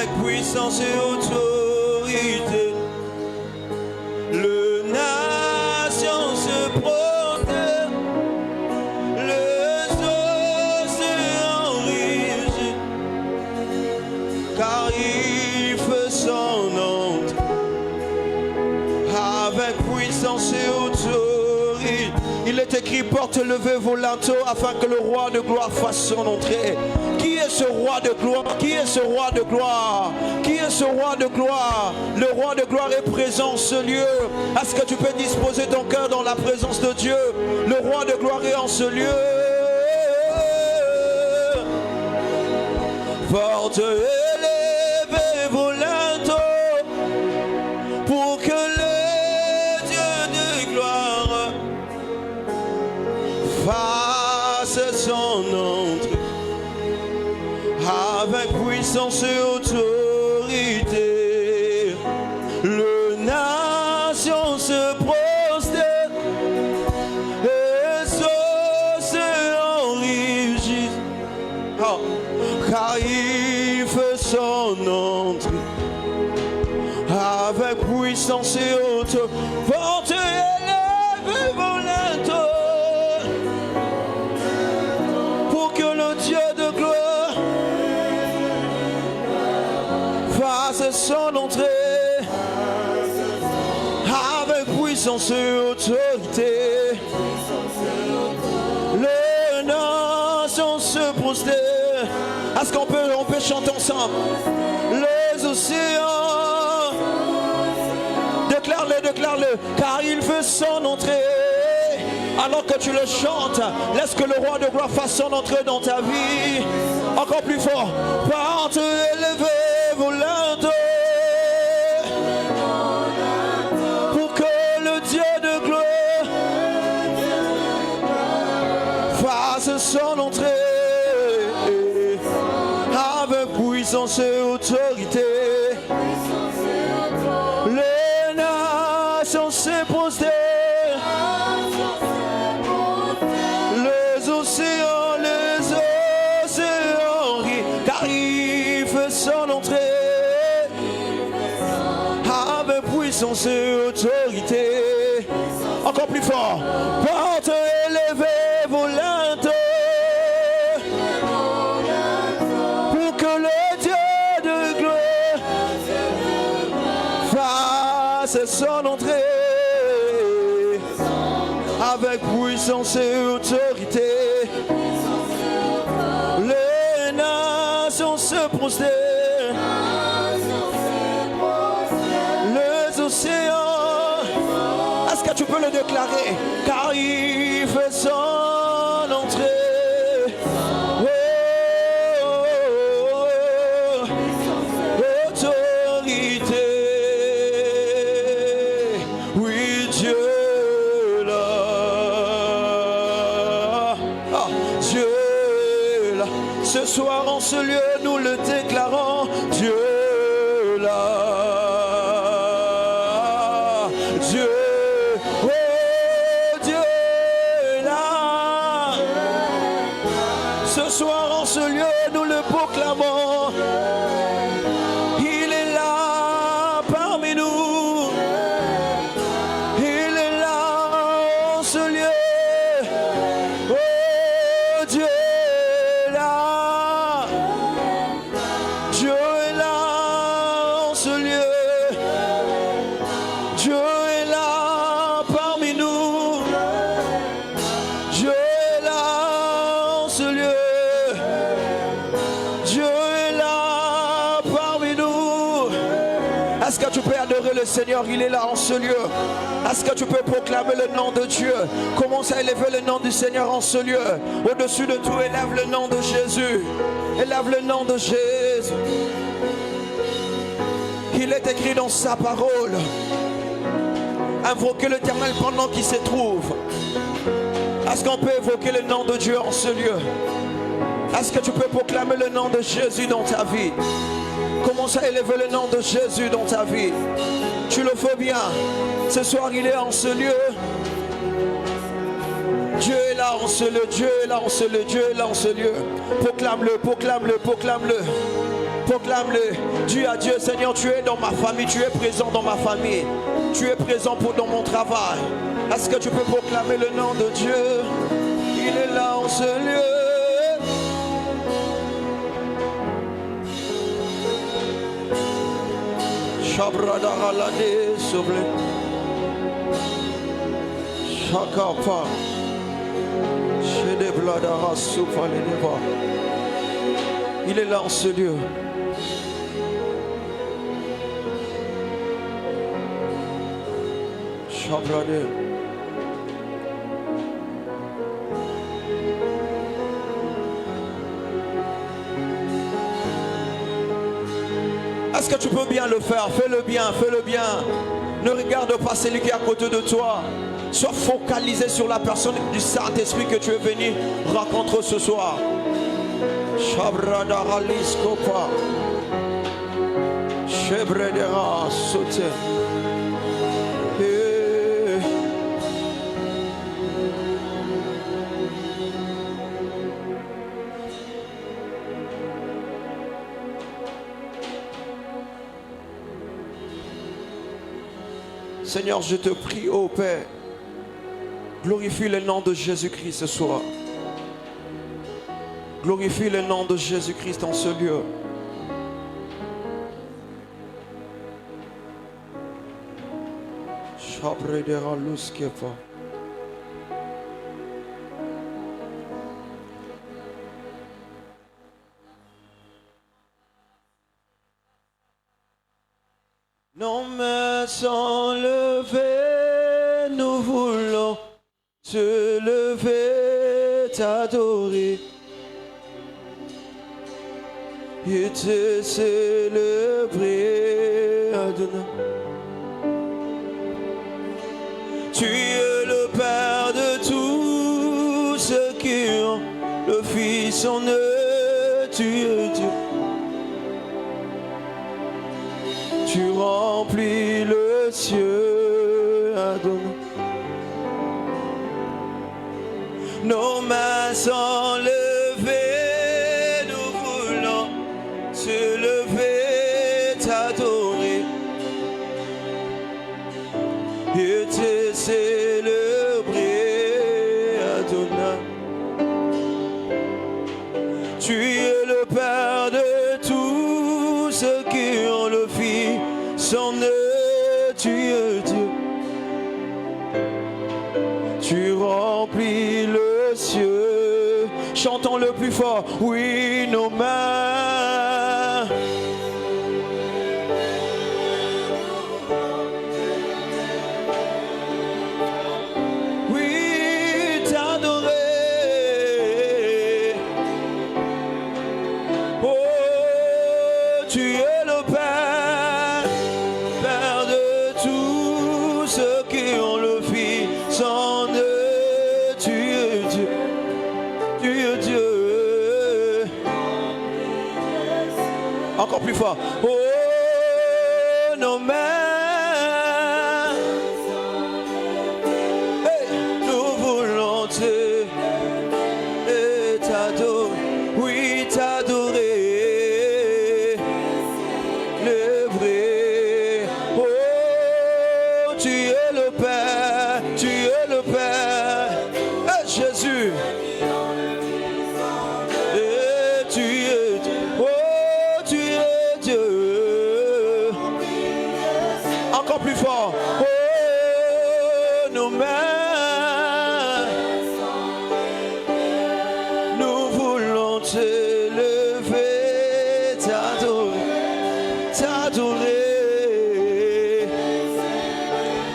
avec puissance et autorité. Le nation se prosterne, les océans rugissent, car il fait son entrée avec puissance et autorité. Il est écrit, porte levez vos linteaux afin que le roi de gloire fasse son entrée. Qui est ce roi de gloire? Qui est ce roi de gloire? Qui est ce roi de gloire? Le roi de gloire est présent en ce lieu. Est-ce que tu peux disposer ton cœur dans la présence de Dieu? Le roi de gloire est en ce lieu. Porte élevez vos linteaux pour que le Dieu de gloire fasse son entrée avec puissance et autorité. Le nation se prosterne, les océans rugissent, car il fait son entrée avec puissance et autorité. Porte élevez vos linteaux pour que le Dieu de gloire fasse son entrée avec puissance et autorité. Les nations se prosternent. Est-ce qu'on peut chanter ensemble? Les océans, déclare-le, car il fait son entrée. Alors que tu le chantes, laisse que le roi de gloire fasse son entrée dans ta vie. Encore plus fort. Porte élevez vos linteaux pour que le Dieu de gloire fasse son entrée avec puissance et autorité. Les nations se prosternent, les océans rient, car il fait son entrée avec puissance et autorité. Encore plus fort. Porte élevez vos linteaux pour que le Dieu de gloire fasse son entrée avec puissance et autorité. Les nations se prosternent, les océans. Est-ce que tu peux le déclarer? Car il fait son entrée. Autorité. Oui, Dieu là. Dieu là. Ce soir en ce lieu, nous le déclarons. Dieu là. Dieu. Oh, Dieu là. Ce soir en ce lieu, nous le proclamons. Il est là parmi nous. Il est là en ce lieu. Oh, Dieu est là. Dieu est là en ce lieu. Dieu est là parmi nous. Dieu est là en ce lieu. Dieu est là parmi nous. Est-ce que tu peux adorer le Seigneur? Il est là en ce lieu. Est-ce que tu peux proclamer le nom de Dieu? Commence à élever le nom du Seigneur en ce lieu. Au-dessus de tout, élève le nom de Jésus. Élève le nom de Jésus. Il est écrit dans sa parole. Invoquez l'Éternel pendant qu'il se trouve. Est-ce qu'on peut évoquer le nom de Dieu en ce lieu? Est-ce que tu peux proclamer le nom de Jésus dans ta vie? Commence à élever le nom de Jésus dans ta vie. Tu le fais bien. Ce soir, il est en ce lieu. Dieu est là en ce lieu. Dieu est là en ce lieu. Dieu est là en ce lieu. Proclame-le, proclame-le, proclame-le. Proclame-le. Dis à Dieu, Seigneur, tu es dans ma famille, tu es présent dans ma famille. Tu es présent dans mon travail. Est-ce que tu peux proclamer le nom de Dieu? Il est là en ce lieu. Shabradahalade sobre Shakapa Shedebladara Soufaleva. Il est là en ce lieu. Shabrade. Est-ce que tu peux bien le faire? Fais-le bien, fais-le bien. Ne regarde pas celui qui est à côté de toi. Sois focalisé sur la personne du Saint-Esprit que tu es venu rencontrer ce soir. Shabrada Haliskopa. Shebredera Sote. Seigneur, je te prie, ô Père, glorifie le nom de Jésus-Christ ce soir. Glorifie le nom de Jésus-Christ en ce lieu. Shabredera Luskefa. Nos mains sont levées, nous voulons te lever, t'adorer et te célébrer, Adonai. Tu es le Père de tous ceux qui ont le Fils en eux, tu es Dieu. Tu remplis le ciel, Adonai. Nos mains sont levées, nous voulons te lever, t'adorer et te célébrer, Adonai. Tu es le Père de tous ceux qui ont le Fils. Son eux, tu es Dieu. Tu remplis le ciel. Chantons le plus fort. Oui, nos mains. Oui, t'adorer. Oh, tu es le Père. Encore plus fort. Oh, nos mains. Hey, nous voulons t'adorer. Oui, t'adorer. Le vrai. Oh, tu es le Père. Tu es le Père. Hey, Jésus. Et tu es Dieu. Oh, encore plus fort. Oh, nos mains. Nous voulons te lever, t'adorer, t'adorer.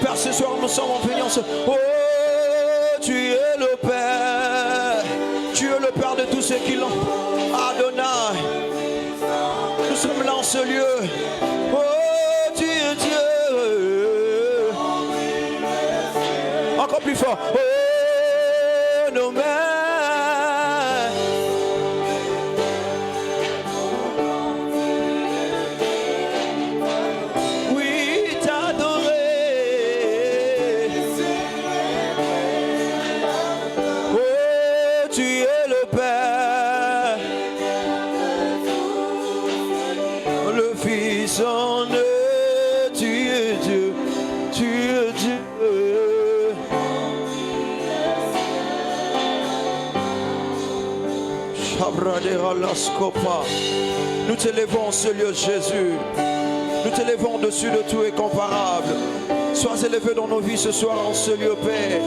Père, ce soir nous sommes en venance. Oh, tu es le Père. Tu es le Père de tous ceux qui l'ont. Adonai. Nous sommes là en ce lieu. Oh, tu es Dieu. Encore plus fort. Oh, nos mains. Oui, t'adorer. Oh, tu es le Père. Nous t'élevons en ce lieu, Jésus. Nous t'élevons au-dessus de tout incomparable. Sois élevé dans nos vies ce soir en ce lieu, Père.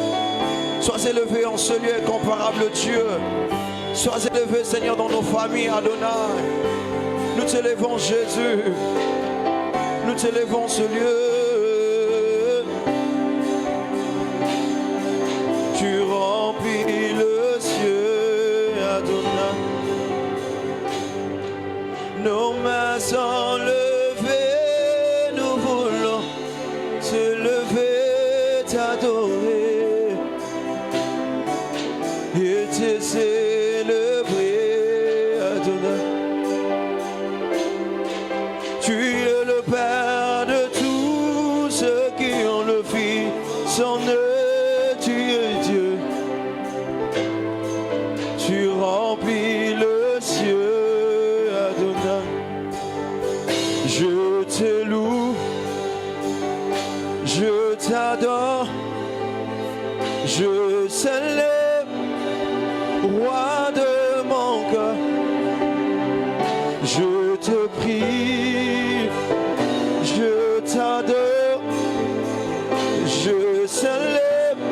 Sois élevé en ce lieu incomparable, Dieu. Sois élevé, Seigneur, dans nos familles, Adonai. Nous t'élevons, Jésus. Nous t'élevons en ce lieu. Tu remplis le ciel, Adonai. Nos mains enlevées, nous voulons se lever, t'adorer et te célébrer, Adonai. Tu es le Père de tous ceux qui ont le Fils en eux, tu es Dieu. Tu remplis le ciel, Adonai. Je te loue, je t'adore, je célèbre, roi de mon cœur. Je te prie, je t'adore, je célèbre,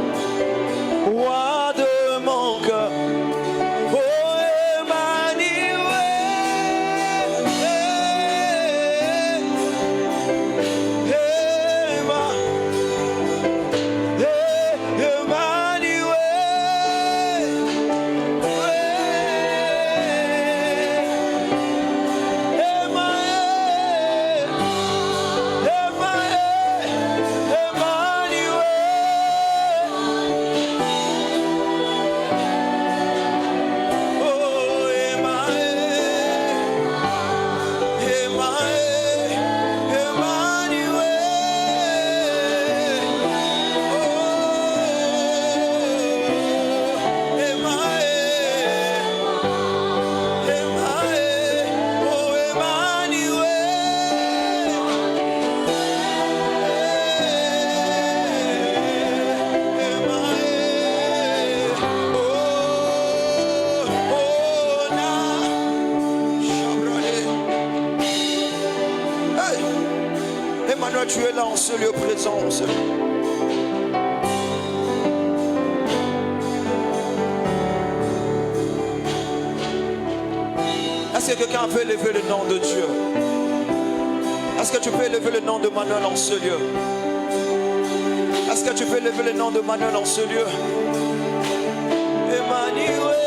roi de mon cœur. Oh Emmanuel, Emmanuel, tu es là en ce lieu présence. Est-ce que quelqu'un peut élever le nom de Dieu? Est-ce que tu peux élever le nom de Manuel en ce lieu? Est-ce que tu peux élever le nom de Manuel en ce lieu? Emmanuel.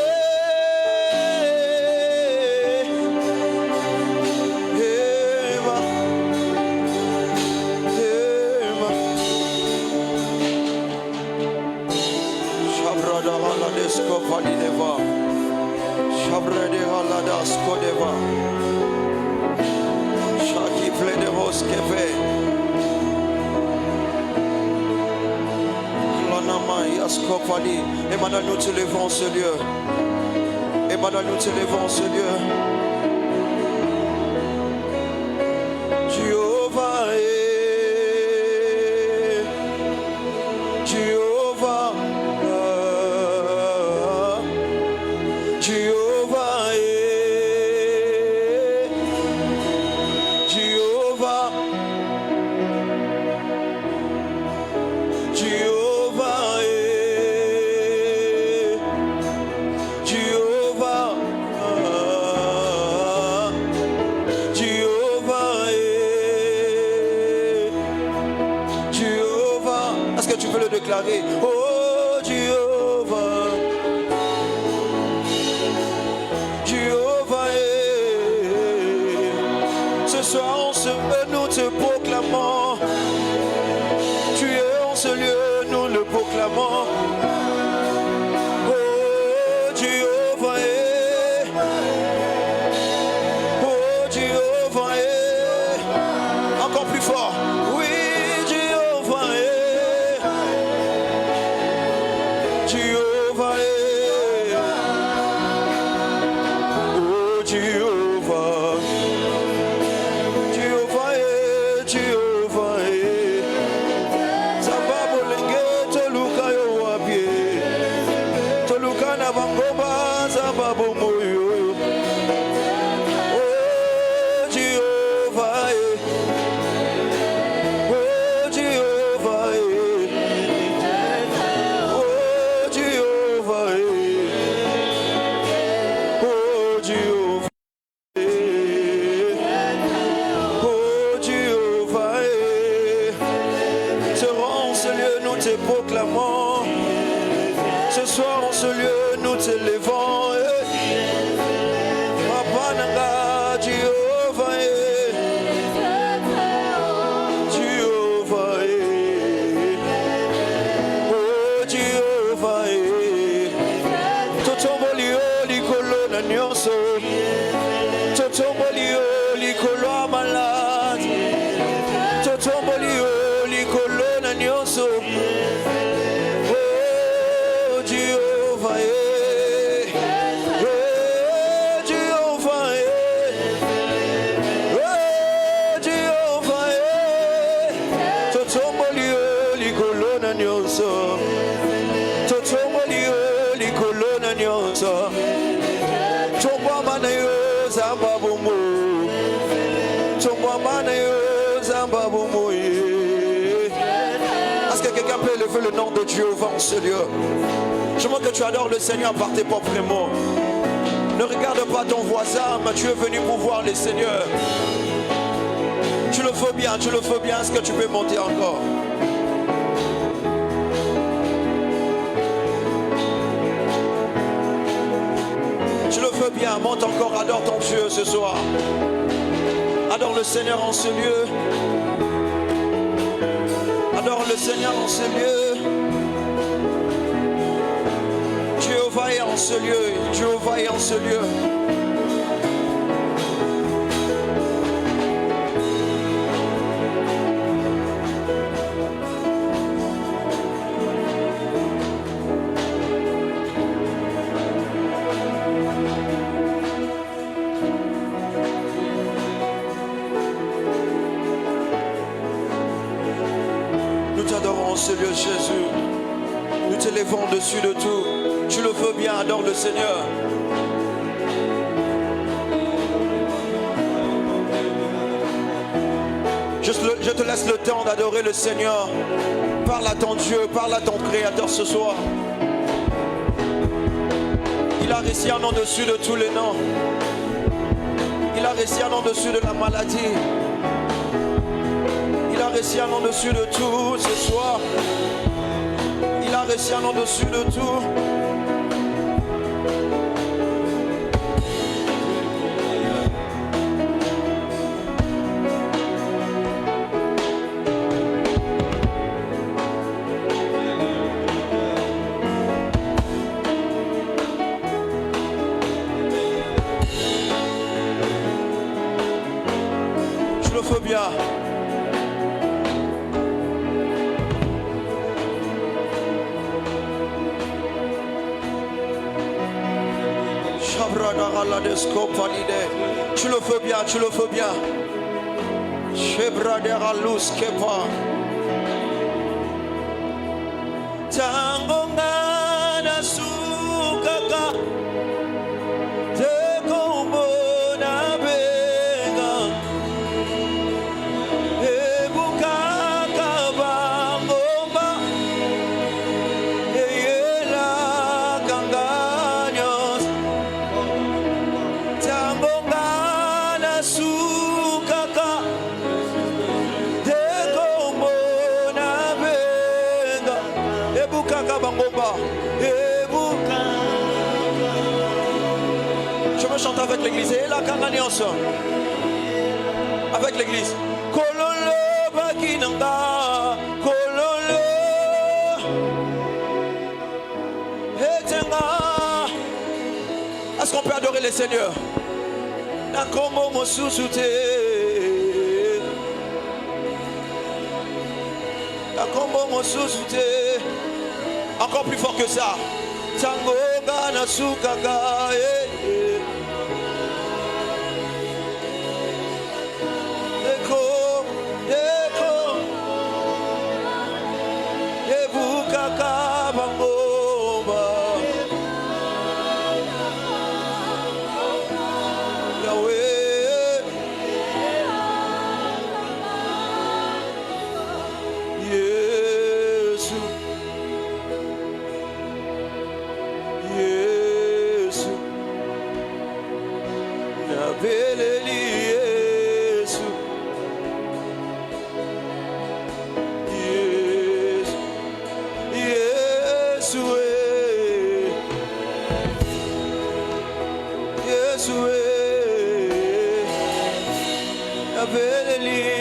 Emmanuel, nous te levons en ce lieu. Emmanuel, nous te levons en ce lieu. Jéhovah Jéhovah, Jéhovah Jéhovah, Jéhovah déclarer, oh Jéhovah, Jéhovah, ce soir on se met, nous te proclamons, tu es en ce lieu, nous le proclamons, oh Jéhovah, oh Jéhovah, encore plus fort, oui Jéhovah. Jéhovah, oh Jéhovah, Jéhovah, Jéhovah, sababu lenge toluka yo wapie, toluka na bangoma sababu moyo, Ce soir en ce lieu, nous t'élevons. Papa Nanga, Jéhovah, Jéhovah, oh Jéhovah, Totombolio, Licolo, Nanyonso, Totombolio, Licolo, malade, Totombolio, Licolo, Nanyonso. Est-ce que quelqu'un peut élever le nom de Dieu en ce lieu? Je veux que tu adores le Seigneur par tes propres mots. Ne regarde pas ton voisin, mais tu es venu pour voir le Seigneur. Tu le fais bien, tu le fais bien. Est-ce que tu peux monter encore? Tu le fais bien, monte encore, adore ton Dieu ce soir. Adore le Seigneur en ce lieu. Adore le Seigneur en ce lieu. Jéhovah est en ce lieu. Jéhovah est en ce lieu. Ce lieu, Jésus, nous t'élevons au-dessus de tout. Tu le veux bien, adore le Seigneur. Je te laisse le temps d'adorer le Seigneur. Parle à ton Dieu, parle à ton Créateur ce soir. Il a réussi un nom dessus de tous les noms. Il a réussi un nom dessus de la maladie. Il a réussi un nom dessus de tout ce soir. Il a réussi un nom dessus de tout. Je le fais bien. Tu le fais bien, tu le fais bien. Chebraderalus kepa. Tangongana sukaka. Tekombo na benga. Ebukaka bangomba. Eyela kanganyos. Je me chante avec l'église. Et la Kanani ensemble. Avec l'église. Kololo bakinanga. Kololo. Etenga. Est-ce qu'on peut adorer le Seigneur? Nakomo mosusute. Nakomo mosusute. Encore plus fort que ça. Tango gana sukaka. Eko, eko. Ebukaka bangomba. Yahweh. Yesu. Yeshua, Abeleli.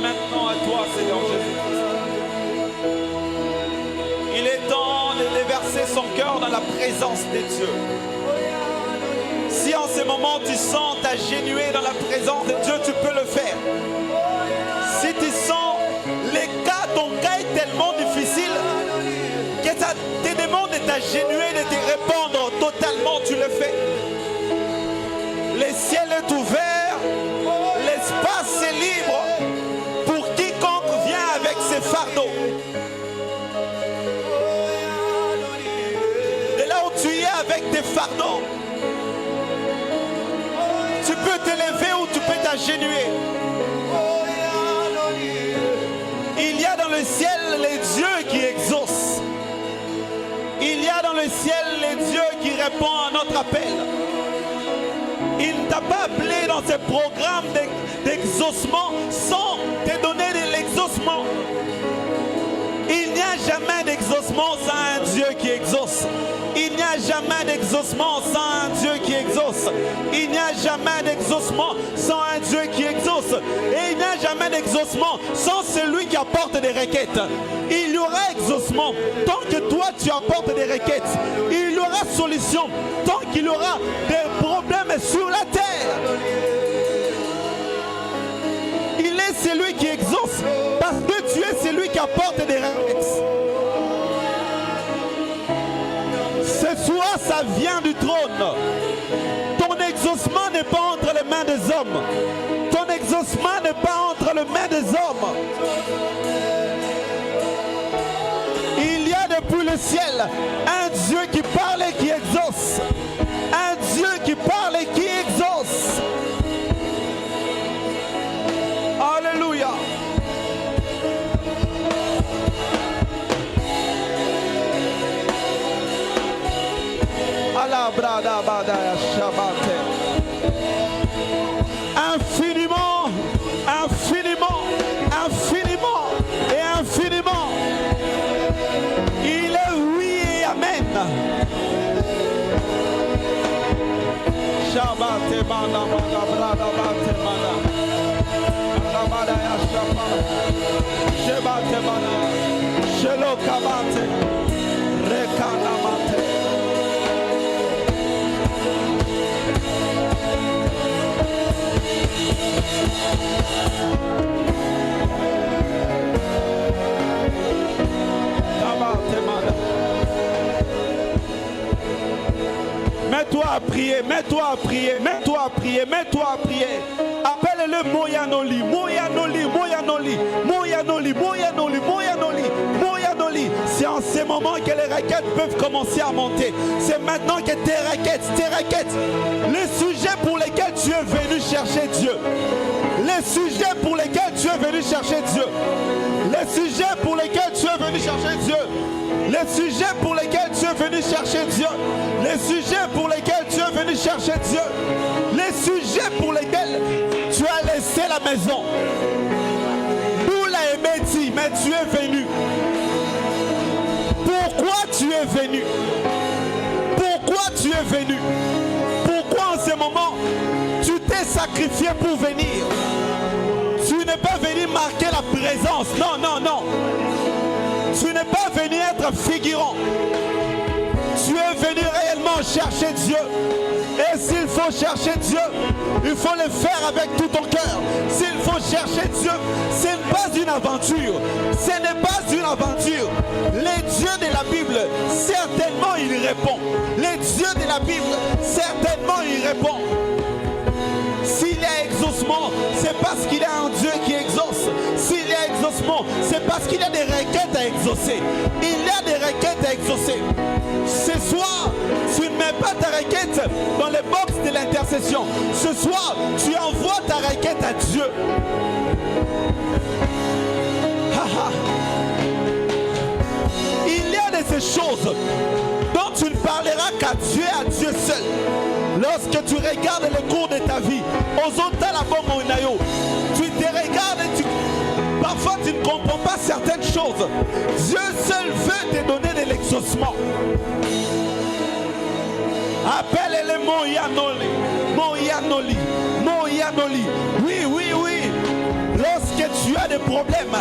Maintenant à toi, Seigneur Jésus-Christ. Il est temps de déverser son cœur dans la présence des dieux. Si en ce moment tu sens t'agenouiller dans la présence de Dieu, tu peux le faire. Si tu sens ton cas est tellement difficile que ça te demande de t'agenouiller, de te répondre totalement, tu le fais. Le ciel est ouvert, l'espace est libre. Ses fardeaux. Et là où tu es avec tes fardeaux, tu peux te lever ou tu peux t'agenouiller. Il y a dans le ciel les dieux qui exaucent. Il y a dans le ciel les dieux qui répondent à notre appel. Il ne t'a pas appelé dans ce programme d'exaucement sans te donner de l'exaucement. Il n'y a jamais d'exaucement sans un Dieu qui exauce. Il n'y a jamais d'exaucement sans un Dieu qui exauce. Il n'y a jamais d'exaucement sans un Dieu qui exauce. Et il n'y a jamais d'exaucement sans celui qui apporte des requêtes. Il y aura exaucement tant que toi tu apportes des requêtes. Il y aura solution tant qu'il y aura des problèmes sur la terre. Il est celui qui exauce parce que tu es celui qui apporte des requêtes. Ce soir, ça vient du trône. Ton exaucement n'est pas entre les mains des hommes. Ton exaucement n'est pas entre les mains des hommes. Il y a depuis le ciel un Dieu qui parle et qui exauce. Un Dieu qui parle et qui exauce. Alléluia. Infiniment, infiniment, infiniment et infiniment. Il est oui et amen. Shabbat mana mana brada bate mana. Rabada ya shabbat. Shabbat mana. Shelo kabate. Rekana mate. Mets-toi à prier, mets-toi à prier, mets-toi à prier, mets-toi à prier. Appelle-le Moyanoli, Moyanoli, Moyanoli, Moyanoli, Moyanoli, Moyanoli, Moyanoli. C'est en ces moments que les requêtes peuvent commencer à monter. C'est maintenant que tes requêtes, les sujets pour lesquels tu es venu chercher Dieu, les sujets pour lesquels tu es venu chercher Dieu, les sujets pour lesquels tu es venu chercher Dieu, les sujets pour lesquels tu es venu chercher Dieu, les sujets pour lesquels tu es venu chercher Dieu, les sujets pour lesquels tu as laissé la maison. Nous l'a aimé dit, mais tu es venu. Pourquoi tu es venu? Pourquoi tu es venu? Pourquoi en ce moment sacrifié pour venir. Tu n'es pas venu marquer la présence. Non, non, non. Tu n'es pas venu être figurant. Tu es venu réellement chercher Dieu. Et s'il faut chercher Dieu, il faut le faire avec tout ton cœur. S'il faut chercher Dieu, ce n'est pas une aventure. Ce n'est pas une aventure. Les dieux de la Bible, certainement il répond. Les dieux de la Bible, certainement il répond. S'il y a exaucement, c'est parce qu'il y a un Dieu qui exauce. S'il y a exaucement, c'est parce qu'il y a des requêtes à exaucer. Il y a des requêtes à exaucer. Ce soir, tu ne mets pas ta requête dans les box de l'intercession. Ce soir, tu envoies ta requête à Dieu. Il y a de ces choses dont tu ne parleras qu'à Dieu et à Dieu seul. Lorsque tu regardes le cours de ta vie, tu te regardes et parfois tu ne comprends pas certaines choses. Dieu seul veut te donner de l'exaucement. Appelle-le Moyanoli, Moyanoli, Moyanoli. Oui, oui, oui. Lorsque tu as des problèmes,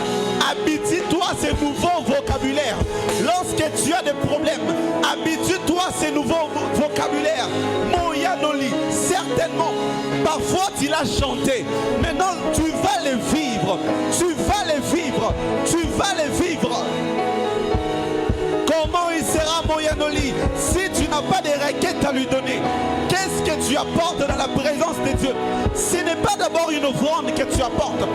habitue-toi à ce nouveau vocabulaire. Lorsque tu as des problèmes, habitue-toi à ce nouveau vocabulaire. Moyanoli, certainement. Parfois tu l'as chanté. Maintenant tu vas le vivre. Tu vas le vivre. Tu vas le vivre. Comment il sera Moyanoli si tu n'as pas de requêtes à lui donner? Qu'est-ce que tu apportes dans la présence de Dieu? Ce n'est pas d'abord une offrande que tu apportes.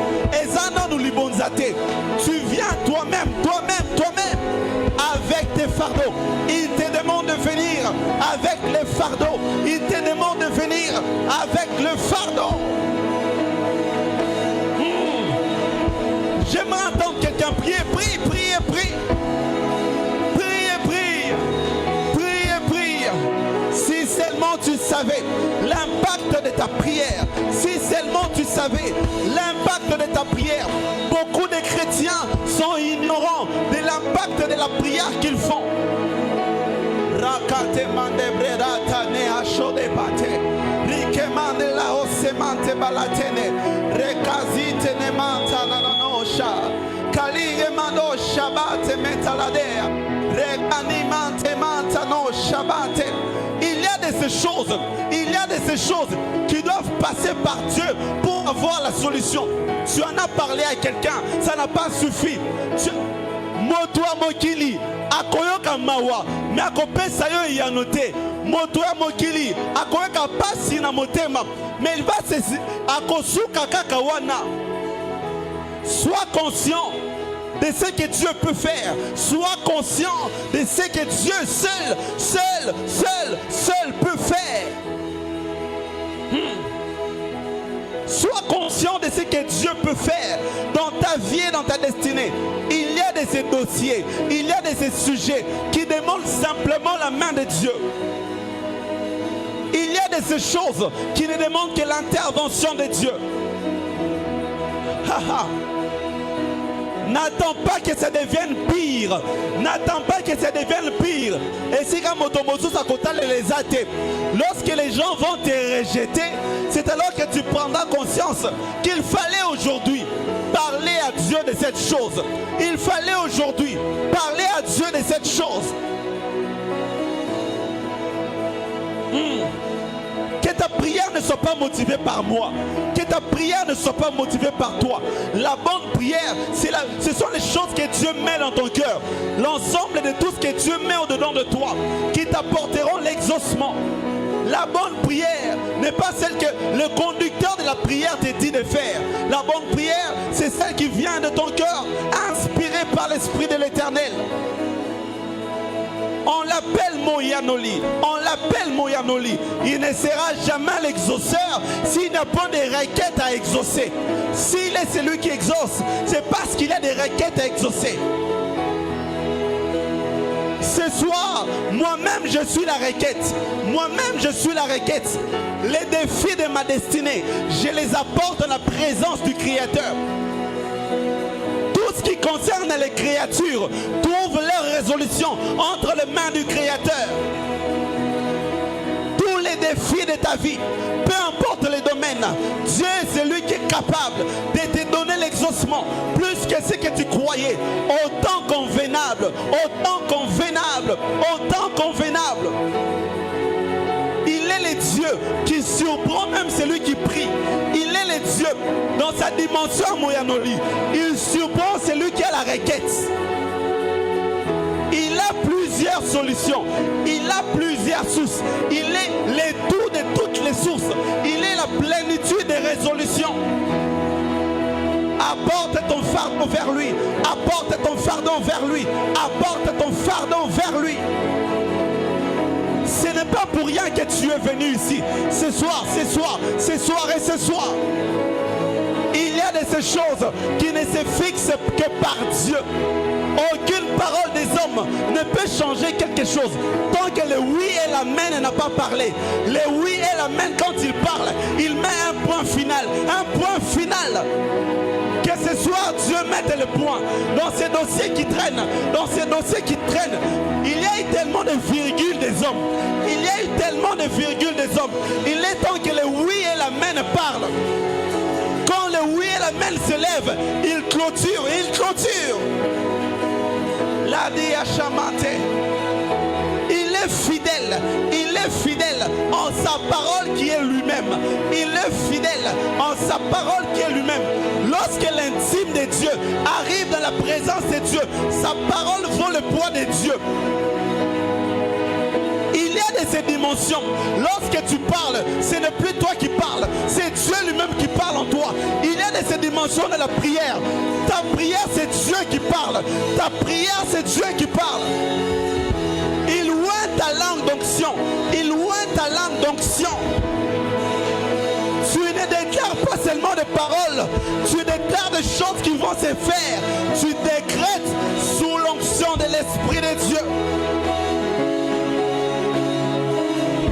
Tu viens toi-même, toi-même, toi-même avec tes fardeaux. Il te demande de venir avec les fardeaux. Il te demande de venir avec le fardeau. J'aimerais entendre quelqu'un prier. Prie, prie, prie. Si seulement tu savais l'impact de ta prière, si seulement tu savais l'impact de ta prière, beaucoup de chrétiens sont ignorants de l'impact de la prière qu'ils font. Il y a de ces choses qui doivent passer par Dieu pour avoir la solution. Tu en as parlé à quelqu'un, ça n'a pas suffi. Motoa mokili akoyoka mawa mais akopesa yo ya noté. Motoa mokili akoyoka pasi na motema mais il va se akosuka kaka wana. Sois conscient de ce que Dieu peut faire. Sois conscient de ce que Dieu seul peut faire. Sois conscient de ce que Dieu peut faire dans ta vie et dans ta destinée. Il y a de ces dossiers, il y a de ces sujets qui demandent simplement la main de Dieu. Il y a de ces choses qui ne demandent que l'intervention de Dieu. N'attends pas que ça devienne pire. N'attends pas que ça devienne pire. Et si lorsque les gens vont te rejeter, c'est alors que tu prendras conscience qu'il fallait aujourd'hui parler à Dieu de cette chose. Il fallait aujourd'hui parler à Dieu de cette chose. Que ta prière ne soit pas motivée par moi. Que ta prière ne soit pas motivée par toi. La bonne prière, ce sont les choses que Dieu met dans ton cœur. L'ensemble de tout ce que Dieu met au-dedans de toi, qui t'apporteront l'exaucement. La bonne prière n'est pas celle que le conducteur de la prière te dit de faire. La bonne prière, c'est celle qui vient de ton cœur, inspirée par l'Esprit de l'Éternel. On l'appelle Moyanoli. On l'appelle Moyanoli. Il ne sera jamais l'exauceur s'il n'a pas de requêtes à exaucer. S'il est celui qui exauce, c'est parce qu'il a des requêtes à exaucer. Ce soir, moi-même je suis la requête. Moi-même je suis la requête. Les défis de ma destinée, je les apporte dans la présence du Créateur. Tout ce qui concerne les créatures trouve leur résolution entre les mains du Créateur. Tous les défis de ta vie, peu importe les domaine, Dieu est celui qui est capable de te donner l'exaucement plus que ce que tu croyais. Autant convenable, autant convenable, autant convenable. Il est le Dieu qui surprend même celui qui prie. Il est le Dieu dans sa dimension Moyanoli. Il surprend celui qui a la requête. Il a plusieurs solutions. Il a plusieurs sources. Il est le tout de toutes les sources. Il est la plénitude des résolutions. Apporte ton fardeau vers lui. Apporte ton fardeau vers lui. Apporte ton fardeau vers lui. Ce n'est pas pour rien que tu es venu ici. Ce soir, ce soir, ce soir et ce soir. Il y a de ces choses qui ne se fixent que par Dieu. Aucune parole des hommes ne peut changer quelque chose tant que le oui et l'amen n'a pas parlé. Le oui et l'amen, quand il parle, il met un point final. Un point final. Que ce soir, Dieu mette le point dans ces dossiers qui traînent. Dans ces dossiers qui traînent. Il y a eu tellement de virgules des hommes. Il y a eu tellement de virgules des hommes. Il est temps que le oui et l'amen parlent. Quand le oui et l'amen se lève, il clôture. Il clôture. La diachamate. Il est fidèle en sa parole qui est lui-même. Il est fidèle en sa parole qui est lui-même. Lorsque l'intime de Dieu arrive dans la présence de Dieu, sa parole vaut le poids de Dieu. Il y a de ces dimensions. Lorsque tu parles, ce n'est plus toi qui parles, c'est Dieu lui-même qui parle en toi. Il y a de ces dimensions de la prière. Ta prière, c'est Dieu qui parle. Ta prière, c'est Dieu qui parle. Il oint ta langue d'onction. Il oint ta langue d'onction. Tu ne déclares pas seulement des paroles, tu déclares des choses qui vont se faire. Tu décrètes sous l'onction de l'Esprit de Dieu.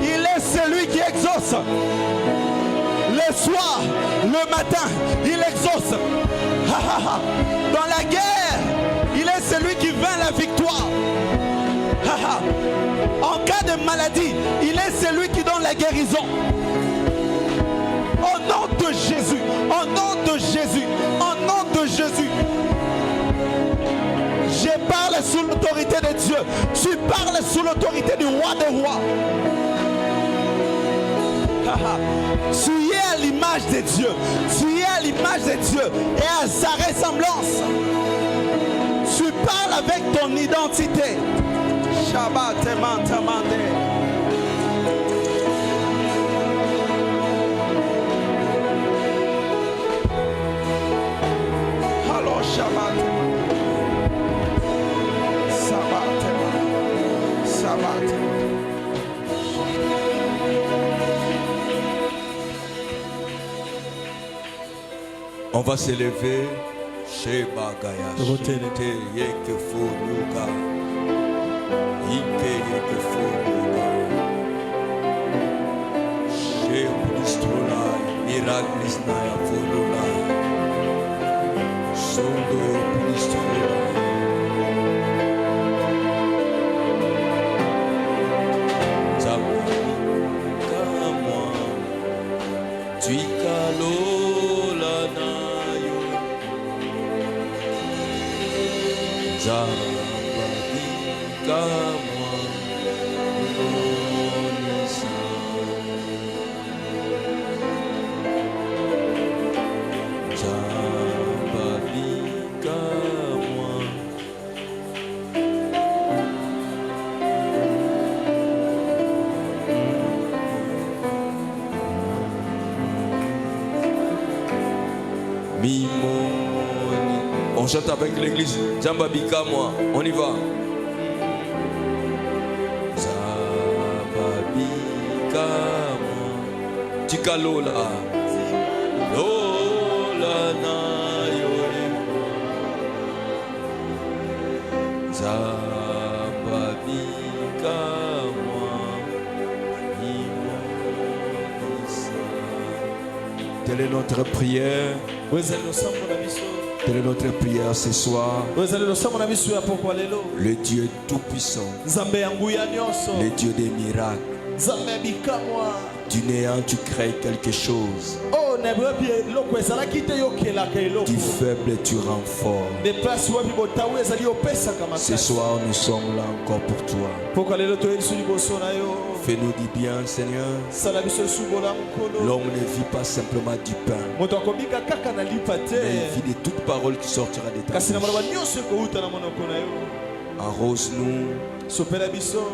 Il est celui qui exauce. Le soir, le matin, il exauce. Dans la guerre, il est celui qui vainc la victoire. En cas de maladie, il est celui qui donne la guérison. Au nom de Jésus, au nom de Jésus, au nom de Jésus. Je parle sous l'autorité de Dieu. Tu parles sous l'autorité du roi des rois. Tu es à l'image de Dieu. Tu es à l'image de Dieu et à sa ressemblance. Tu parles avec ton identité. Shabbat Mantamande. Alors Shabbat. Shabbat. Shabbat. On va s'élever chez Bagaya. On chante avec l'église. Zambabika, moi. On y va. Zambabika, moi. Tikalola. Lola na yore. Zambabika, moi. Telle est notre prière. Telle est notre prière ce soir. Le Dieu tout-puissant. Le Dieu des miracles. Du néant, tu crées quelque chose. Du faible, tu rends fort. Ce soir, nous sommes là encore pour toi. Fais-nous du bien, Seigneur. L'homme ne vit pas simplement du pain, mais il vit de toute parole qui sortira de ta bouche. Arrose-nous,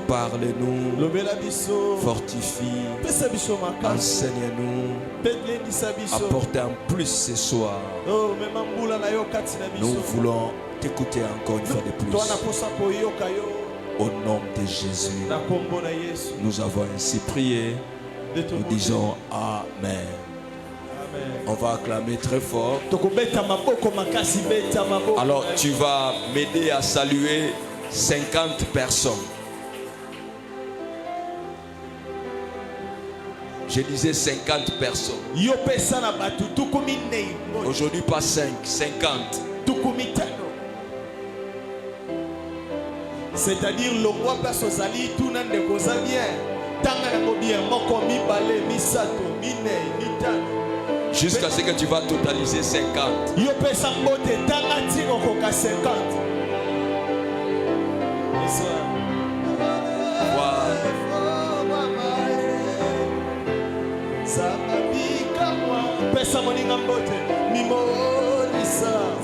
parle-nous, fortifie, enseigne-nous, apporte en plus ce soir. Nous voulons t'écouter encore une fois de plus. Au nom de Jésus, nous avons ainsi prié. Nous disons Amen. On va acclamer très fort. Alors tu vas m'aider à saluer 50 personnes. Je disais 50 personnes. Aujourd'hui pas 5, 50. C'est-à-dire le roi Persozali, tout n'a de cause bien. Jusqu'à ce que tu vas totaliser 50. Voilà.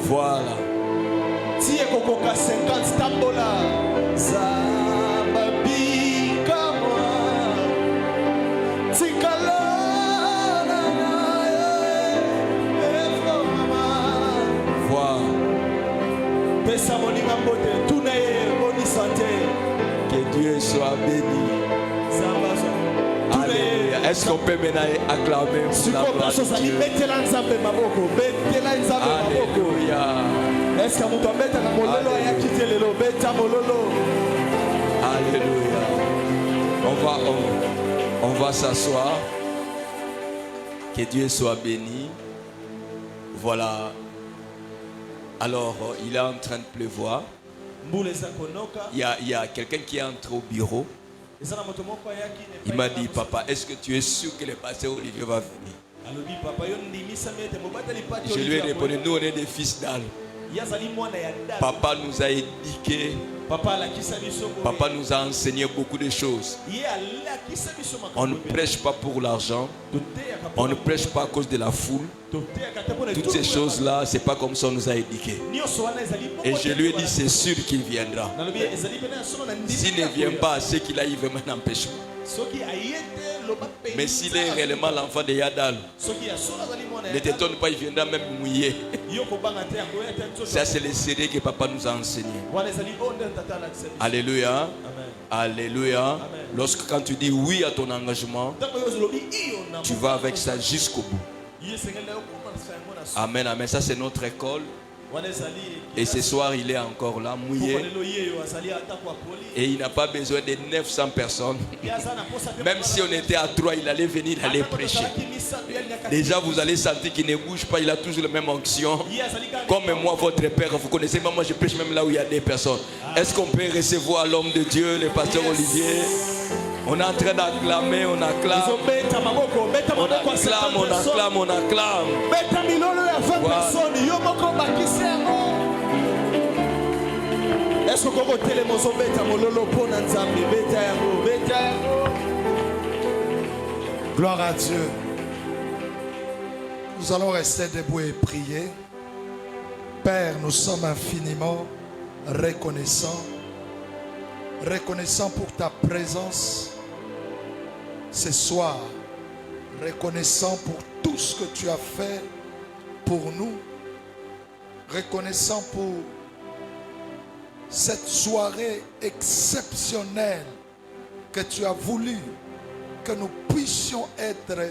Voilà. 50 tambola. Que Dieu soit béni. Alléluia. Est-ce qu'on peut maintenant acclamer pour la gloire de Dieu? Alléluia. Est-ce que vous mettre Alléluia. On va s'asseoir. Que Dieu soit béni. Voilà. Alors, il est en train de pleuvoir. Il y a quelqu'un qui est entré au bureau. Il m'a dit, papa, est-ce que tu es sûr que le pasteur Olivier va venir? Je lui ai répondu, nous on est des fils d'Al. Papa nous a éduqués. Papa nous a enseigné beaucoup de choses. On ne prêche pas pour l'argent. On ne prêche pas à cause de la foule. Toutes ces choses-là, c'est pas comme ça on nous a éduqués. Et je lui ai dit, c'est sûr qu'il viendra. S'il ne vient pas, c'est qu'il a eu vraiment un empêchement. Mais s'il est réellement l'enfant de Yadal, ne t'étonne pas, il viendra même mouillé. Ça, c'est le CD que papa nous a enseigné. Alléluia. Alléluia. Lorsque quand tu dis oui à ton engagement, tu vas avec ça jusqu'au bout. Amen, amen. Ça, c'est notre école. Et ce soir, il est encore là, mouillé. Et il n'a pas besoin de 900 personnes. Même si on était à 3, il allait venir, il allait prêcher. Déjà, vous allez sentir qu'il ne bouge pas, il a toujours la même onction. Comme moi, votre père, vous connaissez, moi je prêche même là où il y a des personnes. Est-ce qu'on peut recevoir l'homme de Dieu, le pasteur Olivier? On est en train d'acclamer, on acclame. On acclame, on acclame, on acclame. Est-ce que gloire à Dieu. Nous allons rester debout et prier. Père, nous sommes infiniment reconnaissants. Reconnaissants pour ta présence ce soir. Reconnaissants pour tout ce que tu as fait pour nous. Reconnaissants pour cette soirée exceptionnelle que tu as voulu que nous puissions être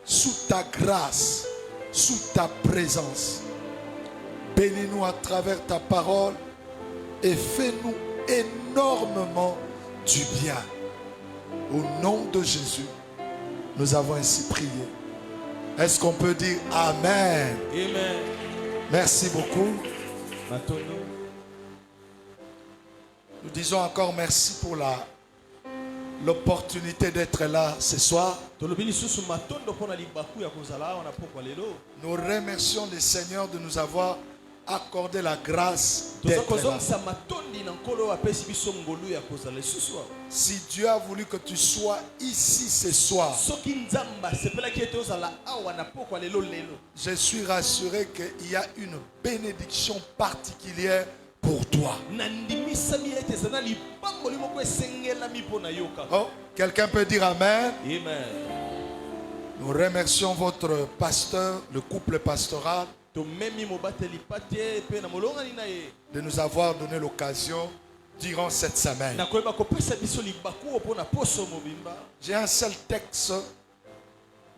sous ta grâce, sous ta présence. Bénis-nous à travers ta parole et fais-nous énormément du bien. Au nom de Jésus, nous avons ainsi prié. Est-ce qu'on peut dire Amen? Amen. Merci beaucoup. Nous disons encore merci pour l'opportunité d'être là ce soir. tolobi lisusu matondo mpona libaku ya kozala awa na pokwa lelo. Nous remercions le Seigneur de nous avoir accordé la grâce toza d'être là. kozongisa matondi na nkolo oyo apesi biso ngolu ya kozala lisusu awa. Si Dieu a voulu que tu sois ici ce soir, soki nzambe asepelaki ete ozala awa na pokwa lelo lelo, je suis rassuré qu'il y a une bénédiction particulière pour toi. nandimisami ete eza na libamboli moko esengelami mpo na yo kaka. Oh, quelqu'un peut dire Amen. Amen. Nous remercions votre pasteur, le couple pastoral, tomemi mobateli patie mpe na molongani na ye de nous avoir donné l'occasion durant cette semaine. na koyeba kopesa biso libaku oyo mpo na poso mobimba. J'ai un seul texte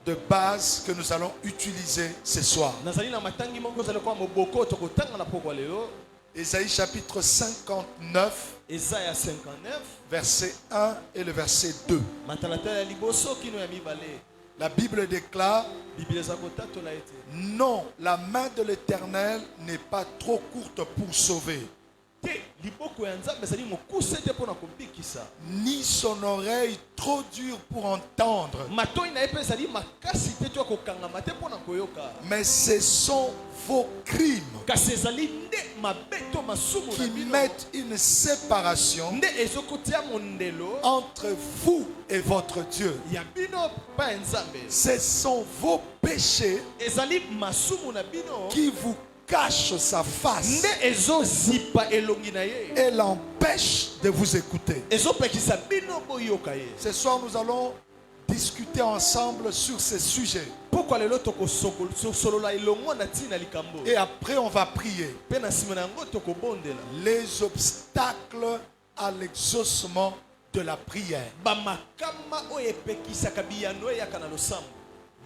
de base que nous allons utiliser ce soir. nazali na matangi moko ezali kwa moboko oyo tokotanga na pokwa lelo. Ésaïe chapitre 59, Esaya 59 verset 1 et le verset 2. matalatala ya liboso kino ya mibale. La Bible déclare: Biblia eza kotatola ete non, la main de l'Éternel n'est pas trop courte pour sauver, te liboko ya nzambe ezali mokuse te mpo na kobikisa, ni son oreille trop dure pour entendre, matoi na ye mpe ezali makasi te to ya kokangama te mpo na koyoka, mais ce sont vos crimes kasi ezali nde mabe to masumu na qui bino mettent une séparation nde ezokotia mondelo entre vous et votre Dieu. ya bino pa ya nzambe. Ce sont vos péchés ezali masumu na bino qui vous cachent sa face nde ezozipa elongi na ye, et l'empêchent de vous écouter. ezopekisa bino boyoka ye. Ce soir, nous allons discuter ensemble sur ces sujets. pokwa lelo tokosolola elongo na ntina likambo Et après, on va prier. mpe na nsima na yango tokobondela Les obstacles à l'exaucement de la prière. bamakama oyo epekisaka biyano eyaka na losambo,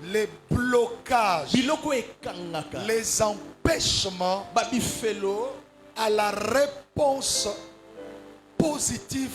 Les blocages, biloko ekangaka, les empêchements babifelo à la réponse positive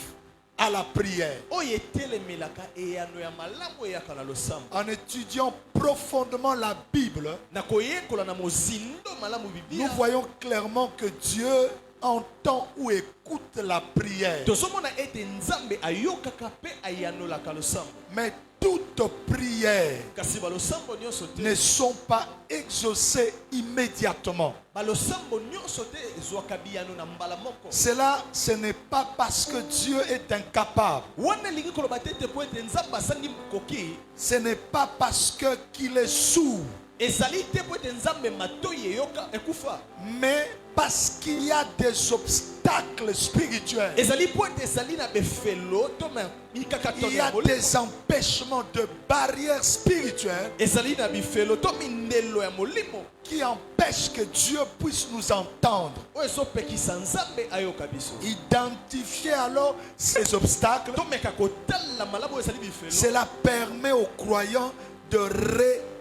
à la prière. oyo etelemelaka eyano ya malamu eyaka na losambo. En étudiant profondément la Bible, na koyekola na mozindo malamu nous biblia voyons clairement que Dieu entend ou écoute la prière. tozomona ete nzambe ayokaka mpe ayanolaka losambo, Mais toutes prières kasi balosambo nyonso ne te sont pas exaucées immédiatement. balosambo nyonso te ezwaka biyano na mbala moko. Cela, ce n'est pas parce que Dieu est incapable. wana elingi koloba te ete po ete nzambe asangi mokoki, Ce n'est pas parce que qu'il est sourd, ezali te po ete nzambe matoi eyoka ekufa, mais parce qu'il y a des obstacles spirituels. ezali po ete ezali na befelo to mikakatano Il y ya a molimo, des empêchements de barrières spirituelles ezali na bifelo to mindelo ya molimo qui empêchent que Dieu puisse nous entendre. oyo ezopekisa nzambe ayoka biso. Identifier alors ces obstacles, tomeka kotala malamu oyo ezali bifelo, cela permet aux croyants de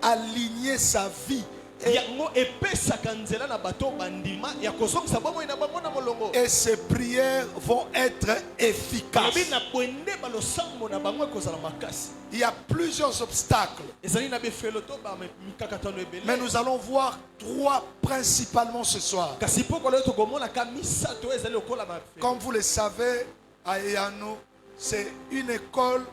réaligner sa vie yango epesaka nzela na bato bandima ya kozongisa bomoi na bango na molongo, et ces prières vont être efficaces. ebi na bwende balosambo na bango ekozala makasi. Il y a plusieurs obstacles, ezali na bifelo to mikakatano mais ebele, nous allons voir trois principalement ce soir. kasi poko lelo tokomonaka misato oyo ezali lokola bafelo. Comme vous le savez, à Eyano, c'est une école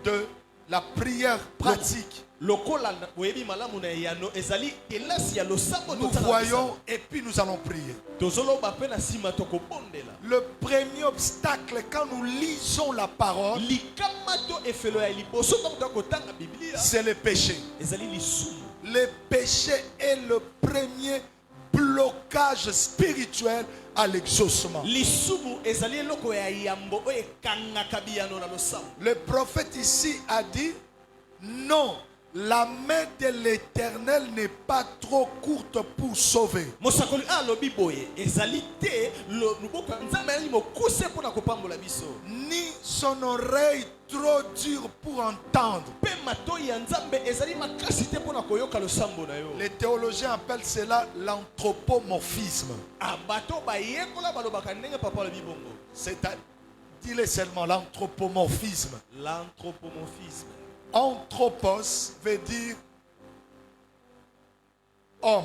de la prière pratique. lokola oyebi malamu na eyano ezali kelasi ya losambo Nous totala voyons et puis nous allons prier. tozoloba mpe na nsima tokobondela. Le premier obstacle, quand nous lisons la parole, likama to efelo ya liboso ntango tokotanga biblia c'est le péché. ezali lisumu. Le péché est le premier blocage spirituel à l'exaucement. lisumu ezali eloko ya yambo oyo ekangaka biyano na losambo. Le prophète ici a dit non, la main de l'Éternel n'est pas trop courte pour sauver. mosakoli alobi boye ezali te loboko ya nzambe ezali mokuse mpo na kopambola biso, Ni son oreille trop dure pour entendre. mpe matoi ya nzambe ezali makasi te mpo na koyoka losambo na yo. Les théologiens appellent cela l'anthropomorphisme. bato bayekola balobaka ndenge papa alobi bongo, C'est-à-dire, dis-le seulement, l'anthropomorphisme. l'anthropomorphisme. Anthropos veut dire homme.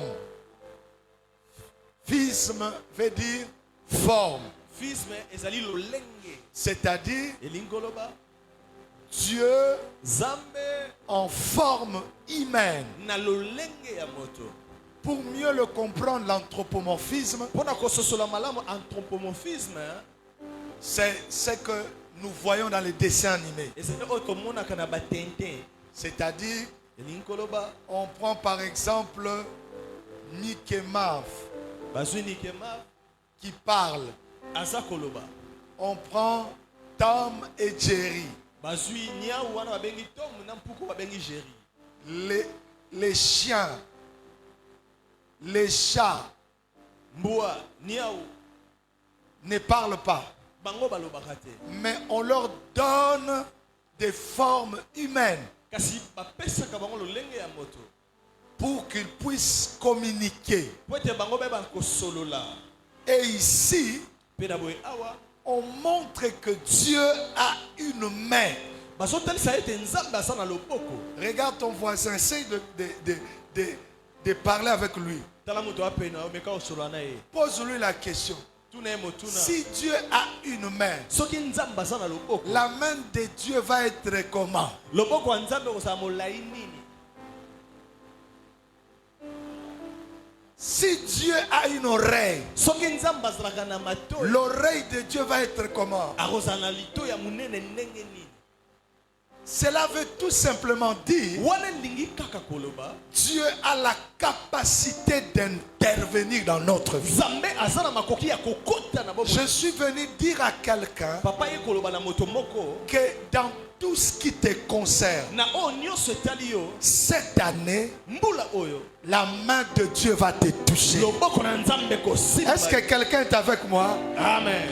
Phisme veut dire forme. Fisme ezali lolenge, C'est-à-dire elingi koloba Dieu Nzambe en forme humaine. na lolenge ya moto. Pour mieux le comprendre, l'anthropomorphisme, Pona kososola malamu anthropomorphisme, c'est ce que nous voyons dans les dessins animés. ezali oyo tomonaka na batente. C'est-à-dire, Elingi koloba on prend par exemple Mickey Mouse bazwi nikema qui parle. aza koloba. On prend Tom et Jerry. Bazwi niau wana babengi Tom na mpuku babengi Jerry. Les chiens, les chats Mbua niau ne parlent pas. bango balobaka te. Mais on leur donne des formes humaines Kasi bapesaka bango lolenge ya moto. pour qu'ils puissent communiquer. Po ete bango bayeba kosolola. Et ici, Pe na boye awa on montre que Dieu a une main. bazotalisa ete nzambe aza na loboko. Regarde ton voisin, essaye de parler avec lui. Tala moto apena omeka osolola na ye. Pose-lui la question. Tuna ye motuna. Si Dieu a une main, Soki nzambe aza na loboko. la main de Dieu va être comment? Loboko ya nzambe kozala molai nini? Si Dieu a une oreille, Soki nzambe azalaka na matoi. l'oreille de Dieu va être comment? Akozala na lito ya munene ndenge nini? Cela veut tout simplement dire Wana lingi kaka koloba. Dieu a la capacité d'intervenir dans notre vie. Nzambe aza na makoki ya kokota na bobo. Je suis venu dire à quelqu'un Papa ye koloba na moto moko. que dans tout ce qui te concerne, Na o nyonso etali yo. cette année, Mbula oyo. la main de Dieu va te toucher. Loboko na nzambe kosimba. Est-ce que quelqu'un est avec moi? Amen.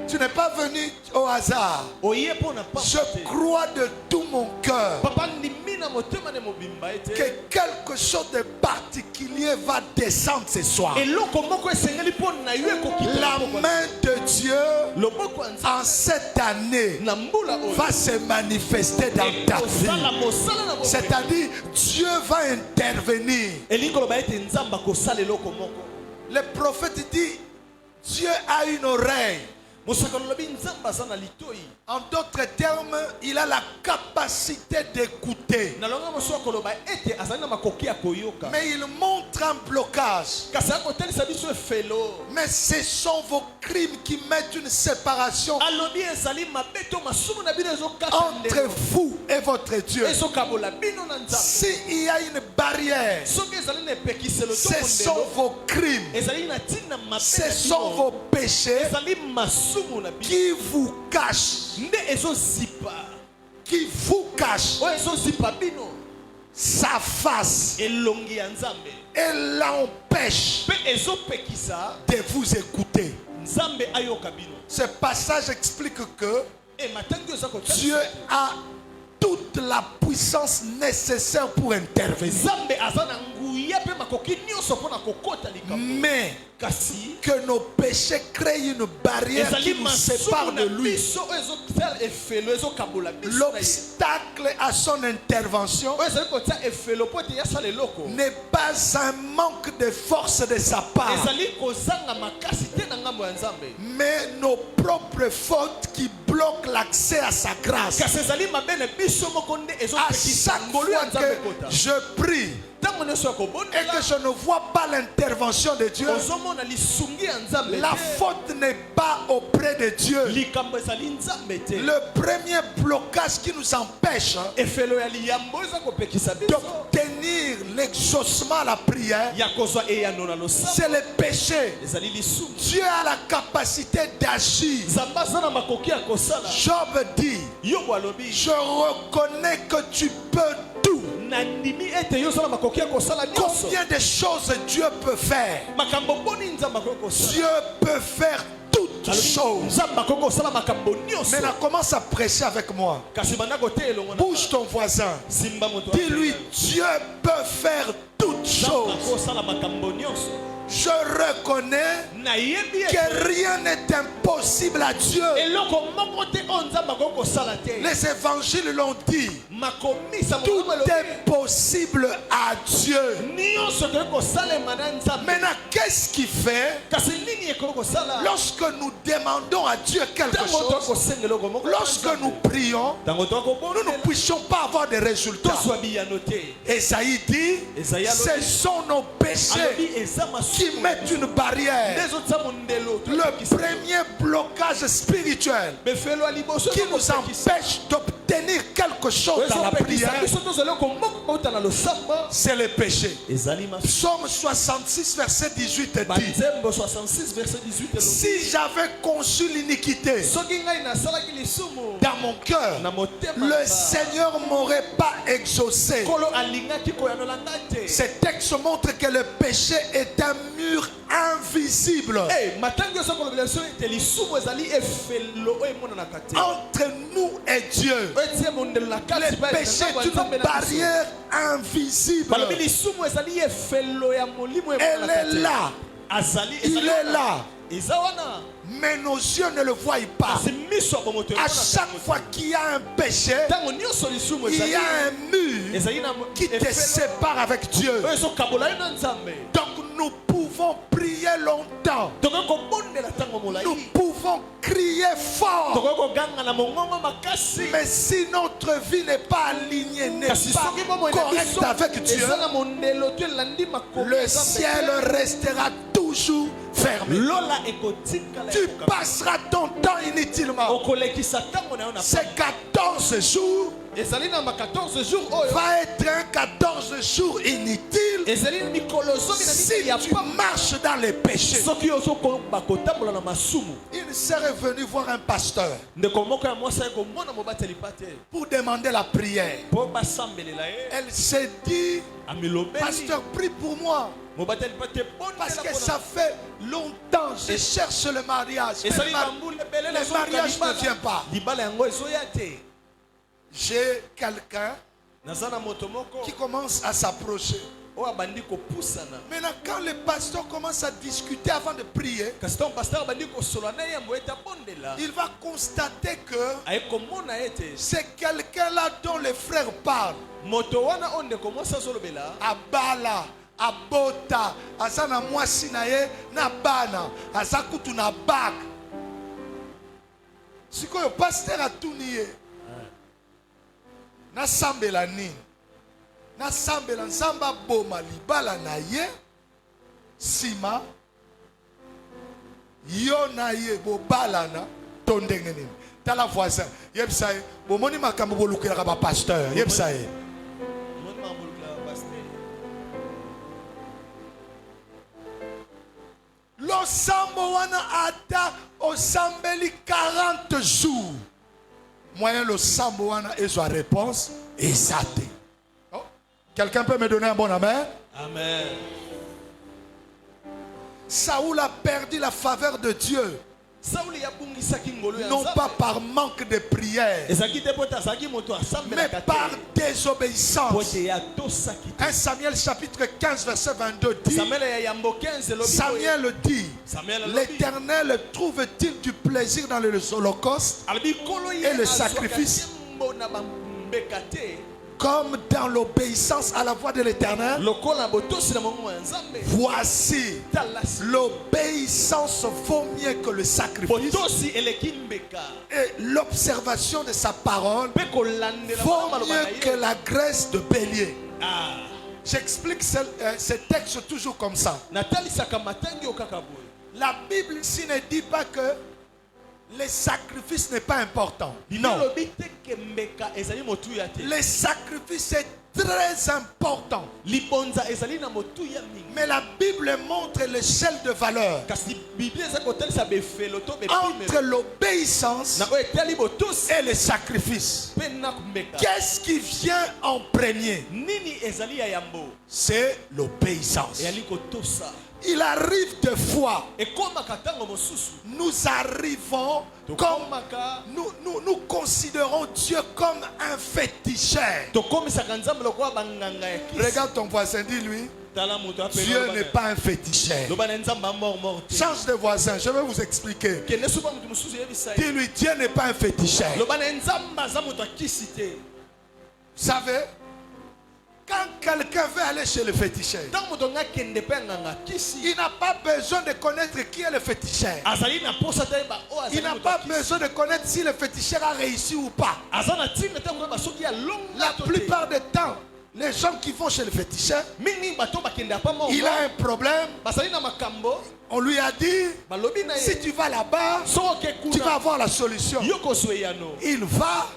Tu n'es pas venu au hasard. Oye po na papa Je te. crois de tout mon cœur Papa ndimi na motema ne mobimba ete. que quelque chose de particulier va descendre ce soir. Eloko moko esengeli po na yo ekokita. La main de Dieu Loboko ya nzambe. en cette année Na mbula oyo. va se manifester dans ta Ekosala vie. mosala na bobo. C'est-à-dire, Dieu va intervenir. Elingi koloba ete nzambe akosala eloko moko. Le prophète dit, Dieu a une oreille. Mosakano lobi nzambe aza na litoi. En d'autres termes, il a la capacité d'écouter. Na longa moso koloba ete azali na makoki ya koyoka. Mais il montre un blocage. Kasi akotelisa biso efelo. Mais ce sont vos crimes qui mettent une séparation Alobi ezali mabeto masumu na bino ezokata entre vous et votre Dieu. ezokabola bino na nzambe. S'il y a une barrière, Soki ezali na epekiselo to ce sont mondelo. vos crimes, Ezali na ntina mabe ce na sont bino. vos péchés Ezali masumu na bino. qui vous cachent, Nde ezozipa. qui vous cachent Oyo ezozipa bino. sa face Elongi ya nzambe. et l'empêche Pe ezopekisa de vous écouter. nzambe ayoka bino. Ce passage explique que E matangi oza kotalisa Dieu ete a toute la puissance nécessaire pour intervenir. nzambe aza na nguya pe makoki nyonso mpona kokota likambo. Mais Kasi que nos péchés créent une barrière qui ezali nous sépare masumu de na lui. biso oyo ezotala efelo ezokabola biso na ye. L'obstacle à son intervention Oyo ezali kotia efelo po ete yasala eloko. n'est pas un manque de force de sa part, Ezali kozanga makasi te na ngambo ya nzambe. mais nos propres fautes qui bloquent l'accès à sa grâce. Kasi ezali mabe na biso moko nde À ezopekisa chaque ngolu ya fois nzambe kota. que je prie Ntango nyonso ya et kobondela que je ne vois pas l'intervention de Dieu, ozomona lisungi ya nzambe la te. faute n'est pas auprès de Dieu. Likambo ezali nzambe te. Le premier blocage qui nous empêche Efelo ya liyambo eza kopekisa biso. d'obtenir l'exaucement à la prière, Ya kozwa eyano na losambo. c'est le péché. Ezali lisumu. Dieu a la capacité d'agir. Nzambe aza na makoki ya kosala. Job dit, Yobo alobi je reconnais que tu peux tout. nandimi ete yo ozala makoki ya kosala nyonso. Combien de choses Dieu peut faire? Makambo boni nzambe akoki kosala. Dieu peut faire toutes Alobi, choses. nzambe akoki kosala makambo nyonso. Maintenant, commence à prêcher avec moi. Kasi banda koteya elongo na Bouge ton voisin. simba moto. Dis-lui, Dieu peut faire toutes Nzambe choses. akosala makambo nyonso. Je reconnais que rien n'est impossible à Dieu. Les évangiles l'ont dit. Tout est possible à Dieu. Maintenant, qu'est-ce qui fait lorsque nous demandons à Dieu quelque chose, lorsque nous prions, nous ne puissions pas avoir de résultats? Esaïe dit, ce sont nos péchés qui mettent une barrière. Le premier blocage spirituel qui nous empêche d'obtenir quelque chose dans la prière, c'est le péché. Psaume 66 verset 18 dit, si j'avais conçu l'iniquité dans mon cœur, le Seigneur m'aurait pas exaucé. Ce texte montre que le péché est un mur invisible entre nous et Dieu. Le péché est une barrière invisible. Elle est là. Il est là. Mais nos yeux ne le voient pas. À chaque fois qu'il y a un péché, il y a un mur qui te sépare avec Dieu. Donc nous pouvons prier longtemps. Nous pouvons crier fort. Mais si notre vie n'est pas alignée, n'est pas correcte avec Dieu, le ciel restera toujours fermé. Tu passeras ton temps inutilement. Ces 14 jours va être un 14 jours inutile si tu marches dans les péchés. Il serait venu voir un pasteur pour demander la prière. Elle s'est dit, pasteur, prie pour moi. Parce que ça fait longtemps je cherche le mariage. Le mariage ne vient pas. J'ai quelqu'un qui commence à s'approcher. Maintenant, quand le pasteur commence à discuter avant de prier, il va constater que c'est quelqu'un-là dont les frères parlent. Abala, Abota, Asana Mwasinaye, Nabana, Asakutu Nabak. Si le pasteur a tout nié, na sambela nini, na sambela nsamba boma libala na ye, sima, yo na ye bo balana, tondenge nini. Tala voisin, yebsaye, bo moni makambo bolukela ka ba pasteur, yebsaye. Lo sambo wana ata o sambeli 40 jours. Moyen le sambo wana et sa réponse est saté. Oh. Quelqu'un peut me donner un bon amen? Amen. Saoul a perdu la faveur de Dieu. Non pas par manque de prière, mais par désobéissance. 1 Samuel chapitre 15 verset 22 dit, Samuel dit, l'Éternel trouve-t-il du plaisir dans les holocaustes et le sacrifice comme dans l'obéissance à la voix de l'Éternel? Voici, l'obéissance vaut mieux que le sacrifice, et l'observation de sa parole vaut mieux que la graisse de bélier. J'explique ce texte toujours comme ça. La Bible ici ne dit pas que le sacrifice n'est pas important. Non. Le sacrifice est très important. Mais la Bible montre l'échelle de valeur entre l'obéissance et le sacrifice. Qu'est-ce qui vient en premier? C'est l'obéissance. Il arrive des fois, nous arrivons comme nous considérons Dieu comme un féticheur. Regarde ton voisin, dis-lui, Dieu n'est pas un féticheur. Change de voisin, je vais vous expliquer. Dis-lui, Dieu n'est pas un féticheur. Vous savez, quand quelqu'un veut aller chez le féticheur, il n'a pas besoin de connaître qui est le féticheur. Il n'a pas besoin de connaître si le féticheur a réussi ou pas. La plupart du temps, les gens qui vont chez le féticheur, il a un problème. On lui a dit, si tu vas là-bas, tu vas avoir la solution. Il va,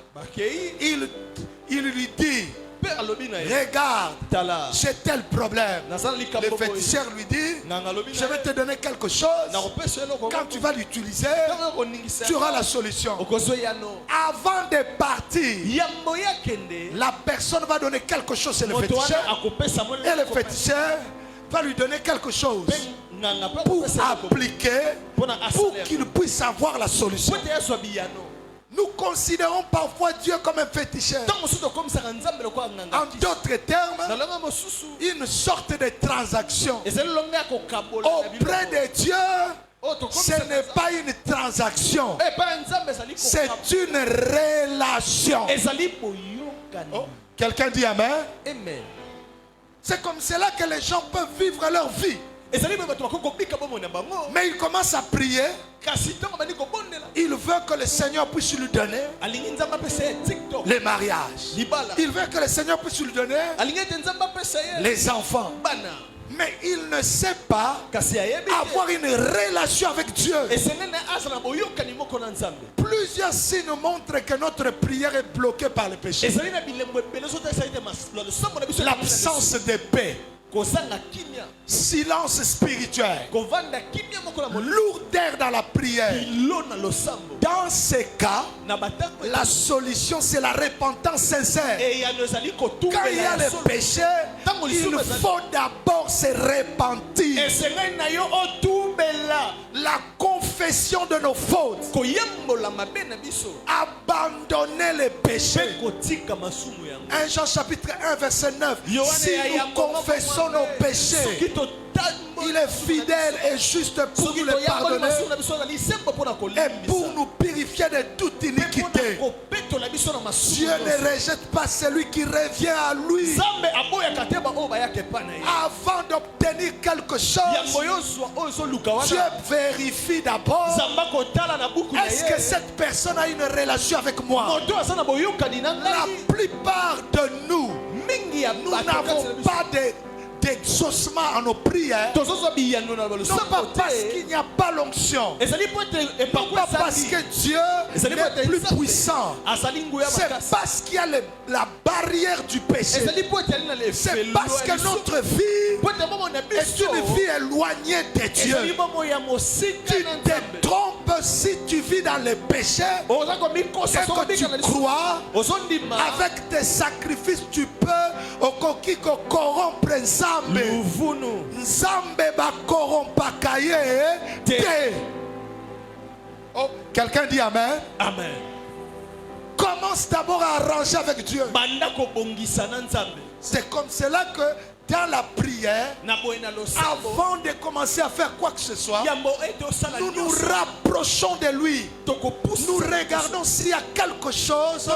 il lui dit, regarde, j'ai tel problème. Le féticheur lui dit, je vais te donner quelque chose. Quand tu vas l'utiliser, tu auras la solution. Avant de partir, la personne va donner quelque chose au féticheur. Et le féticheur va lui donner quelque chose pour appliquer, pour qu'il puisse avoir la solution. Nous considérons parfois Dieu comme un féticheur. En d'autres termes, une sorte de transaction. Auprès de Dieu, ce n'est pas une transaction, c'est une relation. Oh, quelqu'un dit Amen? C'est comme cela que les gens peuvent vivre leur vie. Mais il commence à prier. Il veut que le Seigneur puisse lui donner les mariages. Il veut que le Seigneur puisse lui donner les enfants. Mais il ne sait pas avoir une relation avec Dieu. Plusieurs signes montrent que notre prière est bloquée par le péché. L'absence de paix, silence spirituel, lourdeur dans la prière. Dans ces cas, la solution c'est la repentance sincère. Quand il y a le péché, il faut d'abord se repentir. La confession de nos fautes, abandonner les péchés. 1 Jean chapitre 1 verset 9. Si nous confessons nos péchés, il est fidèle et juste pour nous les pardonner et pour nous purifier de toute iniquité. Dieu ne rejette pas celui qui revient à lui. Avant d'obtenir quelque chose, Dieu vérifie d'abord, est-ce que cette personne a une relation avec moi? La plupart de nous, nous n'avons pas d'exaucement à nos prières, non pas parce qu'il n'y a pas l'onction, non pas parce que Dieu est plus puissant, c'est parce qu'il y a la barrière du péché. C'est parce que notre vie est une vie éloignée de Dieu. Tu te trompes si tu vis dans le péché et que tu crois avec tes sacrifices tu peux corrompre Nzambe ba korompaka ye te. Oh, quelqu'un dit Amen. Amen. Commence d'abord à arranger avec Dieu. C'est comme cela que dans la prière, avant de commencer à faire quoi que ce soit, nous nous rapprochons de lui. Nous regardons s'il y a quelque chose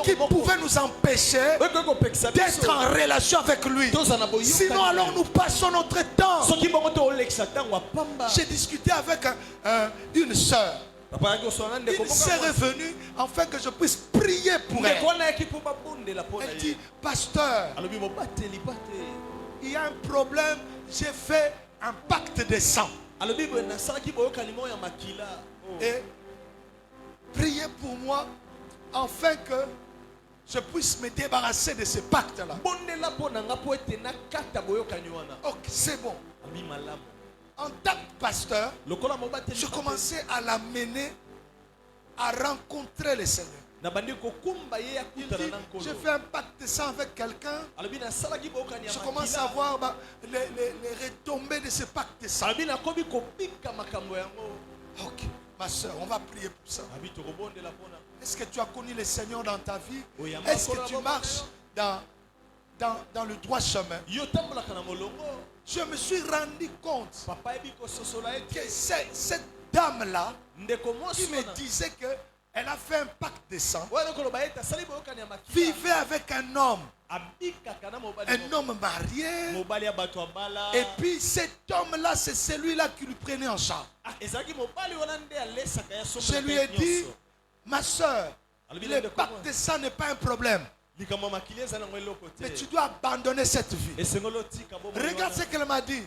qui pouvait nous empêcher d'être en relation avec lui. Sinon alors nous passons notre temps. J'ai discuté avec une sœur. Une sœur est venue afin que je puisse prier pour elle. Elle dit, pasteur, il y a un problème, j'ai fait un pacte de sang. Et priez pour moi afin que je puisse me débarrasser de ce pacte-là. Ok, c'est bon. En tant que pasteur, je commençais à l'amener à rencontrer le Seigneur. Il dit, je fais un pacte de sang avec quelqu'un. Je commence à voir les retombées de ce pacte de sang. Ok, ma soeur, on va prier pour ça. Est-ce que tu as connu le Seigneur dans ta vie? Est-ce que tu marches dans dans le droit chemin, je me suis rendu compte que cette dame-là qui me disait qu'elle a fait un pacte de sang, vivait avec un homme marié, et puis cet homme-là, c'est celui-là qui lui prenait en charge. Je lui ai dit, ma soeur, le pacte de sang n'est pas un problème, mais tu dois abandonner cette vie. Regarde ce qu'elle m'a dit.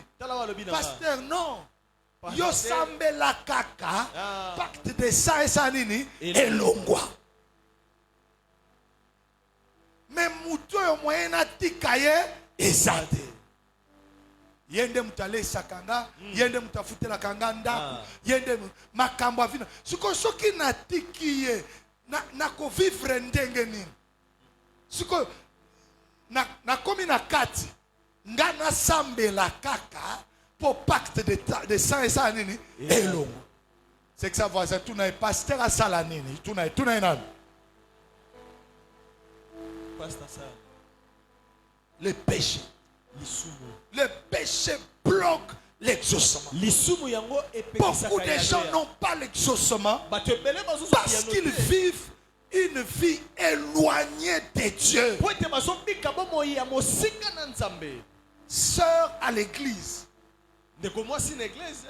Pasteur, non. Yo sambe la kaka, pacte de sang et sanini, et longwa. Mais muto yo moyen atikaye ezate. Yende mutale sakanga, yende mutafute la kanga ndaku, yende makambo avina. Suko soki natikiye na ko vivre ndenge nini. Suko na komi na kati ngana sambe la kaka pour pacte de sang et ça nini elongo. C'est que ça voit ça tout na pasteur à salanini, tout na nan. Le péché. Le péché bloque l'exaucement. Beaucoup de gens n'ont pas l'exaucement parce qu'ils vivent une vie éloignée de Dieu. Sœur à l'église.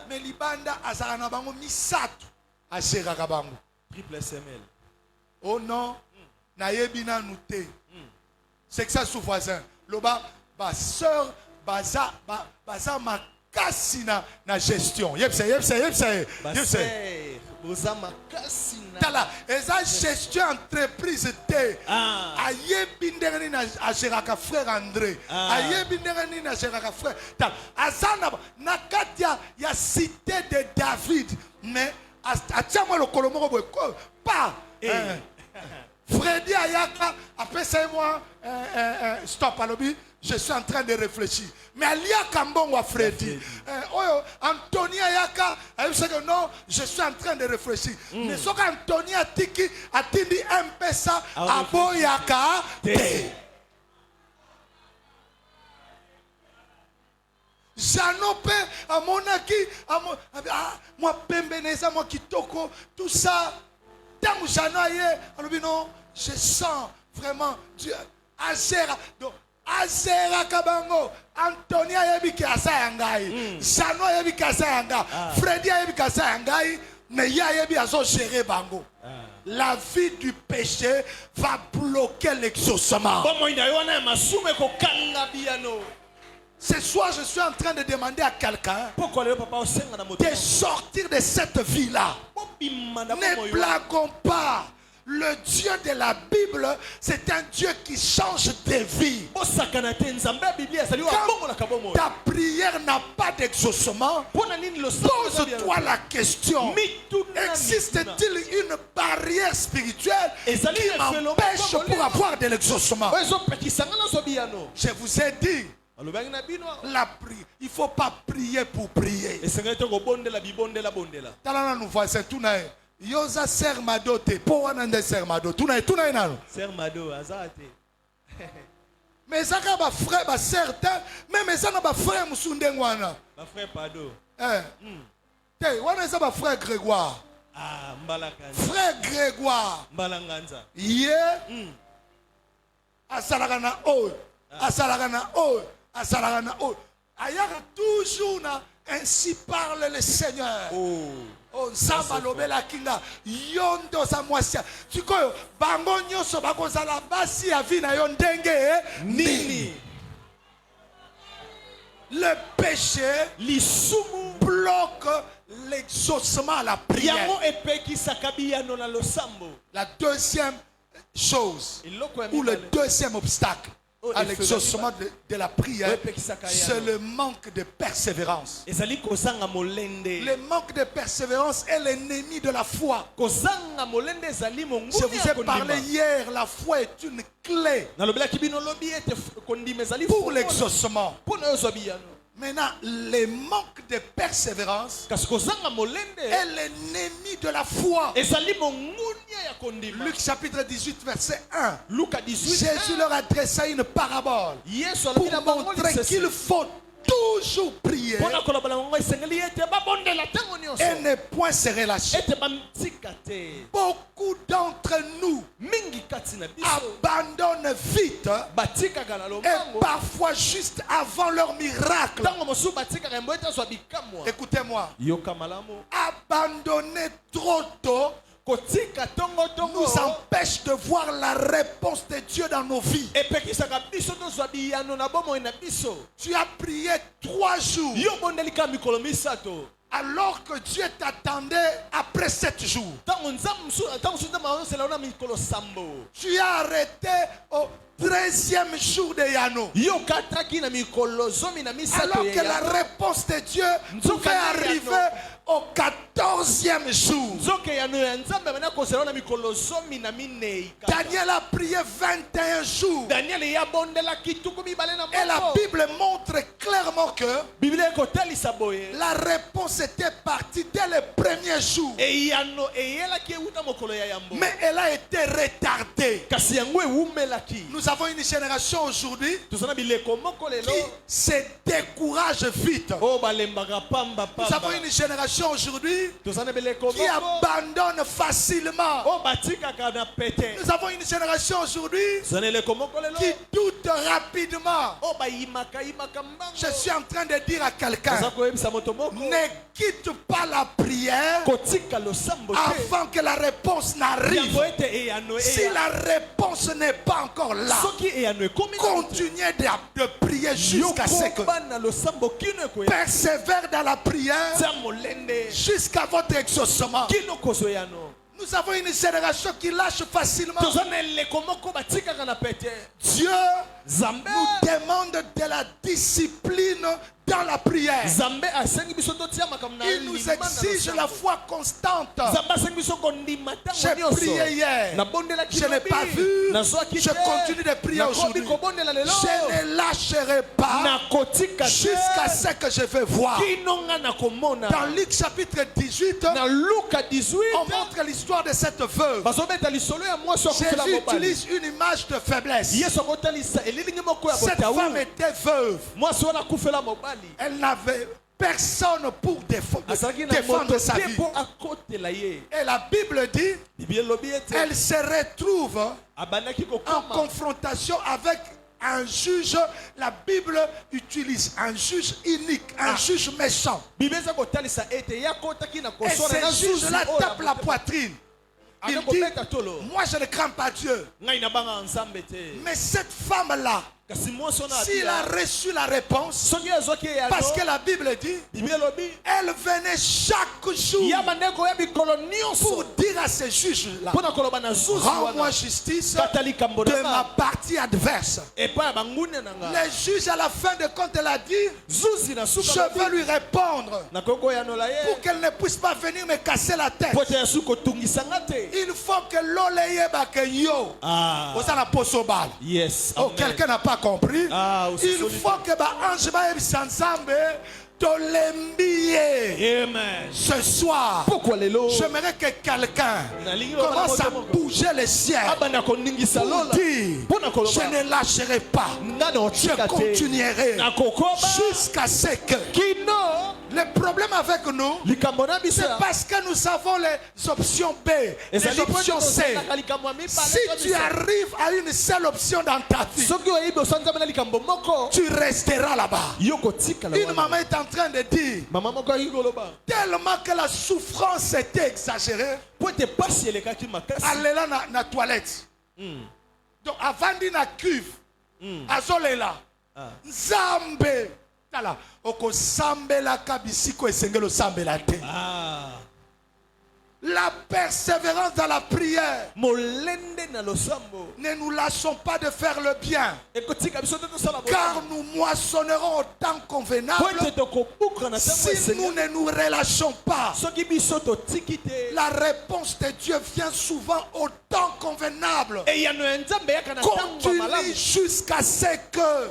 Mais libanda azana bango misatu asheraka bango. Triple SML. Oh non, na yebina nouté. C'est que ça sous voisin. Loba ba sœur baza makasi na gestion. Yepse. Tala, eza gestion entreprise te. Ayebi ndenge na ageraka frère André. Ayebi ndenge na ageraka frère. Tala, azana na katia ya cité de David. Mais atiamo le kolomoko boy pas. Freddy Ayaka après ça moi stop alobi. Je suis en train de réfléchir. Mais Alia Kambongo Freddy. Anthony Ayaka, non, je suis en train de réfléchir. Mais ce qu'Anthony Atiki a dit un peu ça à Boyaka. Janope, à Monaki, moi Pembeneza, moi Kitoko, tout ça. Tant que Janoye, non, je sens vraiment Dieu. Azera. Donc, Azera Kabango, Antonia Yebiki Asayangai, Jano Yebiki Asayanga, Freddy Yebiki Asayangai, mais Yayebi Azo géré Bango. La vie du péché va bloquer l'exaucement. Ce soir, je suis en train de demander à quelqu'un de sortir de cette vie-là. Ne blaguons pas. Le Dieu de la Bible, c'est un Dieu qui change des vies. Quand ta prière n'a pas d'exaucement, pose-toi la question. Existe-t-il une barrière spirituelle qui m'empêche pour avoir de l'exaucement? Je vous ai dit, la prière, il ne faut pas prier pour prier. Yoza sermado te po wanande sermado tuna inano sermado azate mais zaka ba frère ba certain même zaka ba frère musundengwana ba frère pado te wana za ba frère Grégoire mbalakanga frère Grégoire mbalanganza asalaka na ayaka toujours na ainsi parle le Seigneur. Oh, Zamba lobela kinga yondo za mwasia. Sikoyo bango nyoso bakozala basi ya vie na yo ndenge nini. Le péché bloque l'exaucement à la prière. La deuxième chose ou le deuxième obstacle à l'exaucement de la prière, c'est le manque de persévérance. Le manque de persévérance est l'ennemi de la foi. Je vous ai parlé hier, la foi est une clé pour l'exaucement. Maintenant, le manque de persévérance est l'ennemi de la foi. Luc chapitre 18, verset 1. Luka 18. Jésus leur adressa une parabole pour montrer qu'il faut toujours prier et ne point se relâcher. Beaucoup d'entre nous abandonnent vite et parfois juste avant leur miracle. Écoutez-moi, abandonner trop tôt nous empêche de voir la réponse de Dieu dans nos vies. Tu as prié 3 jours alors que Dieu t'attendait après 7 jours. Tu as arrêté au 13e jour de Yano, alors que la réponse de Dieu pouvait arriver au 14e jour. Daniel a prié 21 jours. Et la Bible montre clairement que la réponse était partie dès le premier jour. Mais elle a été retardée. Nous avons une génération aujourd'hui qui se décourage vite. Nous avons une génération aujourd'hui qui abandonne facilement. Nous avons une génération aujourd'hui qui doute rapidement. Je suis en train de dire à quelqu'un, ne quitte pas la prière avant que la réponse n'arrive. Si la réponse n'est pas encore là, continuez de prier jusqu'à ce que persévère dans la prière jusqu'à votre exaucement. Nous avons une génération qui lâche facilement. Dieu nous demande de la discipline dans la prière. Il nous exige la foi constante. J'ai prié hier, je n'ai pas vu, je continue de prier aujourd'hui. Je ne lâcherai pas jusqu'à ce que je vais voir. Dans Luc chapitre 18, on montre l'histoire de cette veuve. Jésus utilise une image de faiblesse. Cette femme était veuve. Elle n'avait personne pour défendre sa vie. Et la Bible dit, elle se retrouve en confrontation avec un juge. La Bible utilise un juge unique, un juge méchant. Et ce juge-là tape la poitrine. Il dit, moi je ne crains pas Dieu. Mais cette femme-là, s'il a reçu la réponse, parce que la Bible dit, elle venait chaque jour pour dire à ce juge-là, rends-moi justice de ma partie adverse. Le juge à la fin de compte, elle a dit, je veux lui répondre pour qu'elle ne puisse pas venir me casser la tête. Il faut que l'oleye bakeyo. Yes. Oh, quelqu'un n'a pas compris. Il faut que ange ba sansambe Amen. ce soir. J'aimerais que quelqu'un commence à bouger le ciel pour dire, je ne lâcherai pas, je continuerai jusqu'à ce que. Le problème avec nous, c'est parce que nous avons les options B, les options C. Si tu arrives à une seule option dans ta vie, tu resteras là-bas. Une maman est en train de dire, tellement que la souffrance était exagérée, elle est là dans la toilette. Donc avant d'une cuve, elle là. Nzambe. La persévérance dans la prière. Ne nous lâchons pas de faire le bien, car nous moissonnerons au temps convenable si nous ne nous relâchons pas. La réponse de Dieu vient souvent au temps convenable. Continue jusqu'à ce que,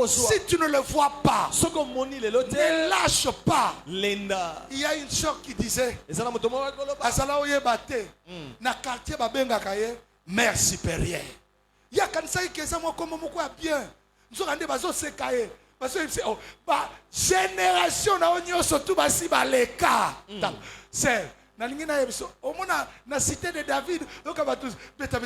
si tu ne le vois pas, ne lâche pas. Il y a une chose qui disait, disait, Azala oyeba te, na quartier babengaka ye, mère supérieure. Ya kanisa ikeza mo comme moko ya bien. Nzokande bazo sekaye. Bazo oh, ba génération na onyo surtout basi baleka. C'est na lingi na yebiso. Omona na cité de David, okaba tous beta.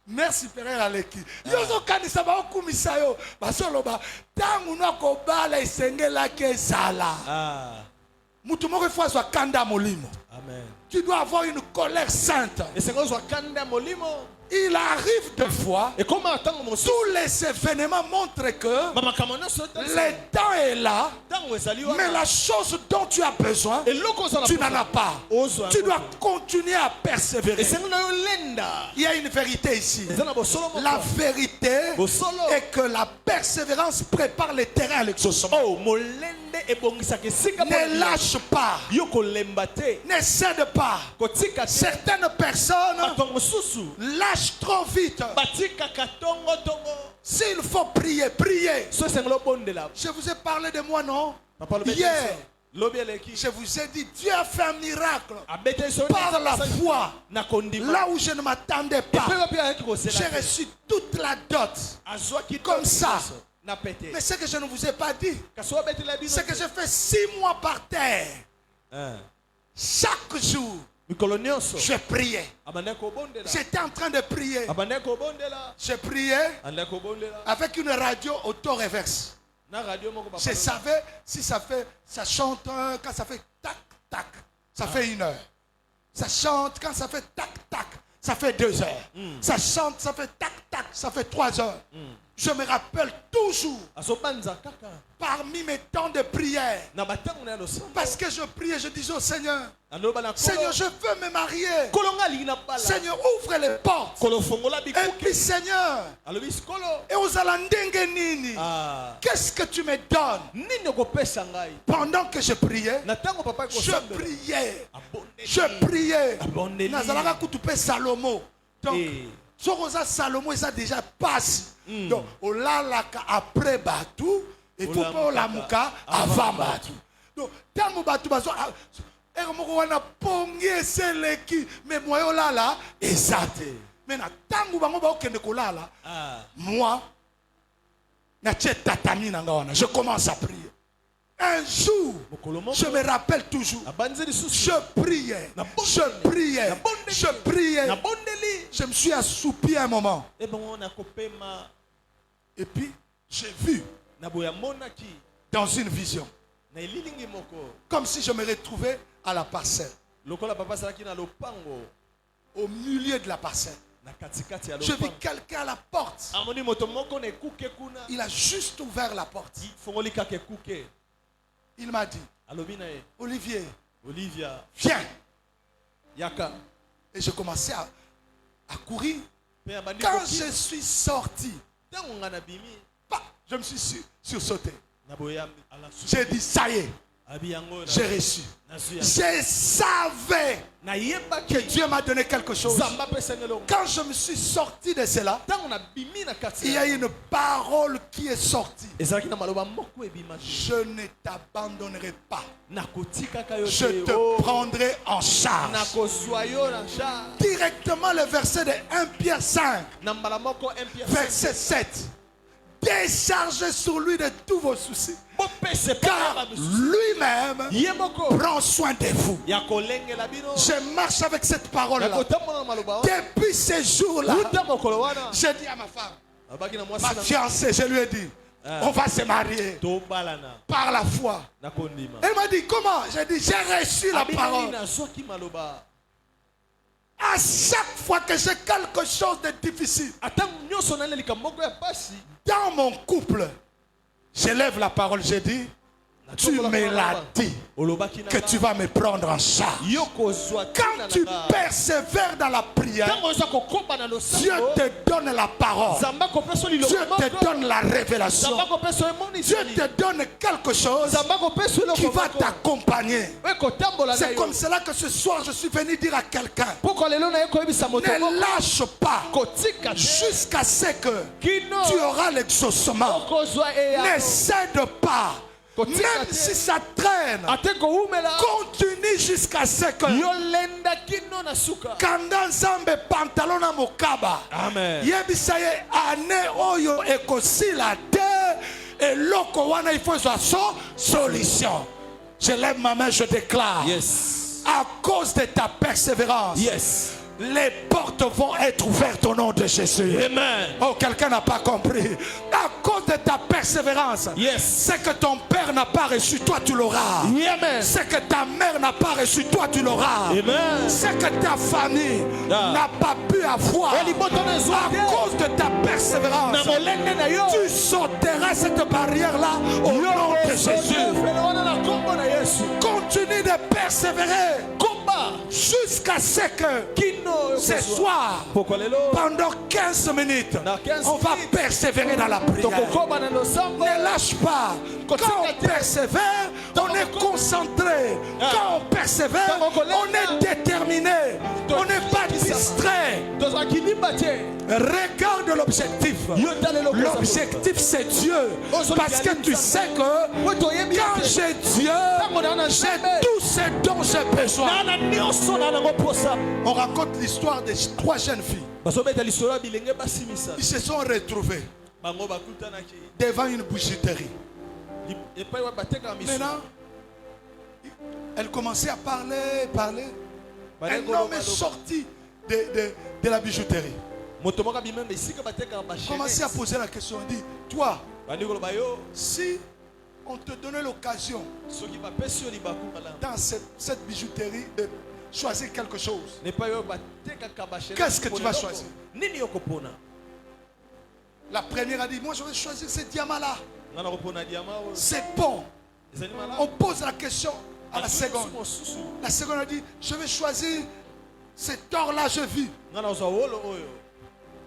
Mère supérieure aleki. Yozo kanisa ba okumisa yo. Bazo loba tangu no ko bala isengela ke sala. Mutu moko fois so kanda molimo. Amen. Tu dois avoir une colère sainte. Et c'est quoi kanda molimo? Il arrive des fois, et tous les événements montrent que le temps est là, mais la chose dont tu as besoin, tu n'en as pas. Tu dois continuer à persévérer. Il y a une vérité ici. La vérité est que la persévérance prépare le terrain à l'exaucement. Ne lâche pas. Ne cède pas. Certaines personnes lâchent trop vite. S'il faut prier, priez. Je vous ai parlé de moi, non? Hier, je vous ai dit, Dieu a fait un miracle par la foi. Là où je ne m'attendais pas, j'ai reçu toute la dot. Comme ça. Mais ce que je ne vous ai pas dit, c'est que j'ai fait 6 mois par terre. Chaque jour, je priais. J'étais en train de prier. Je priais avec une radio auto-reverse. Je savais si ça chante quand ça fait tac, tac, ça fait 1 heure. Ça chante quand ça fait tac, tac, ça fait 2 heures. Ça chante, ça fait tac, tac, ça fait 3 heures. Je me rappelle toujours parmi mes temps de prière. Parce que je priais, je disais au Seigneur, Seigneur, je veux me marier. Seigneur, ouvre les portes. Et puis Seigneur, et aux alandenge nini, qu'est-ce que tu me donnes? Pendant que je priais, je priais. Nazalaka kutupe Salomo. Donc, Sorosa Salomo, ça déjà passe. Donc, on l'a après Batou, et faut pas la mouka avant Batou. Donc, tant Batou, et on a pongé celle qui, mais moi, là, exact. Maintenant, tant que là, moi, je commence à prier. Un jour, je me rappelle toujours, je priais. Je me suis assoupi un moment. Et puis, j'ai vu dans une vision, comme si je me retrouvais à la parcelle, au milieu de la parcelle. Je vis quelqu'un à la porte. Il a juste ouvert la porte. Il m'a dit, Olivier, viens. Et je commençais à courir. Quand je suis sorti, je me suis sursauté. J'ai dit, ça y est, j'ai reçu. Je savais que Dieu m'a donné quelque chose. Quand je me suis sorti de cela, il y a une parole qui est sortie. Je ne t'abandonnerai pas. Je te prendrai en charge. Directement le verset de 1 Pierre 5, verset 7. Déchargez sur lui de tous vos soucis, car lui-même prend soin de vous. Je marche avec cette parole-là. Depuis ces jours-là, j'ai dit à ma femme, ma fiancée, je lui ai dit, on va se marier par la foi. Elle m'a dit, comment? J'ai dit, j'ai reçu la parole. À chaque fois que j'ai quelque chose de difficile dans mon couple, je lève la parole, je dis, tu me l'as dit que tu vas me prendre en charge. Quand tu persévères dans la prière, Dieu te donne la parole. Dieu te donne la révélation. Dieu te donne quelque chose qui va t'accompagner. C'est comme cela que ce soir je suis venu dire à quelqu'un, ne lâche pas jusqu'à ce que tu auras l'exaucement. Ne cède pas. Même si ça traîne, continue jusqu'à ce que Kanda Nzambe pantalon na mokaba. Amen. Yebisa ye ane oyo ekosila te eloko wana il faut soit solution. Je lève ma main, je déclare. Yes. À cause de ta persévérance. Yes. Les portes vont être ouvertes au nom de Jésus. Amen. Oh, quelqu'un n'a pas compris. À cause de ta persévérance, Yes. ce que ton père n'a pas reçu, toi tu l'auras. Amen. Ce que ta mère n'a pas reçu, toi tu l'auras. Amen. Ce que ta famille n'a pas pu avoir, à cause de ta persévérance, tu sauteras cette barrière-là au nom de Jésus. Continue de persévérer jusqu'à ce que ce soir, pendant 15 minutes, on va persévérer dans la prière. Ne lâche pas. Quand on persévère, on est concentré. Quand on persévère, on est déterminé. On n'est pas distrait. Regarde l'objectif. L'objectif, c'est Dieu. Parce que tu sais que quand j'ai Dieu, j'ai tout ce dont j'ai besoin. On raconte l'histoire des 3 jeunes filles. Ils se sont retrouvés devant une bijouterie. Maintenant, elles commençaient à parler. Un homme est sorti de la bijouterie. Commencez à poser la question. Il dit, toi, si on te donnait l'occasion dans cette bijouterie de choisir quelque chose, qu'est-ce que tu vas choisir? La première a dit, moi je vais choisir ce diamant-là. C'est bon. On pose la question à la seconde. La seconde a dit, je vais choisir cet or-là, je vis.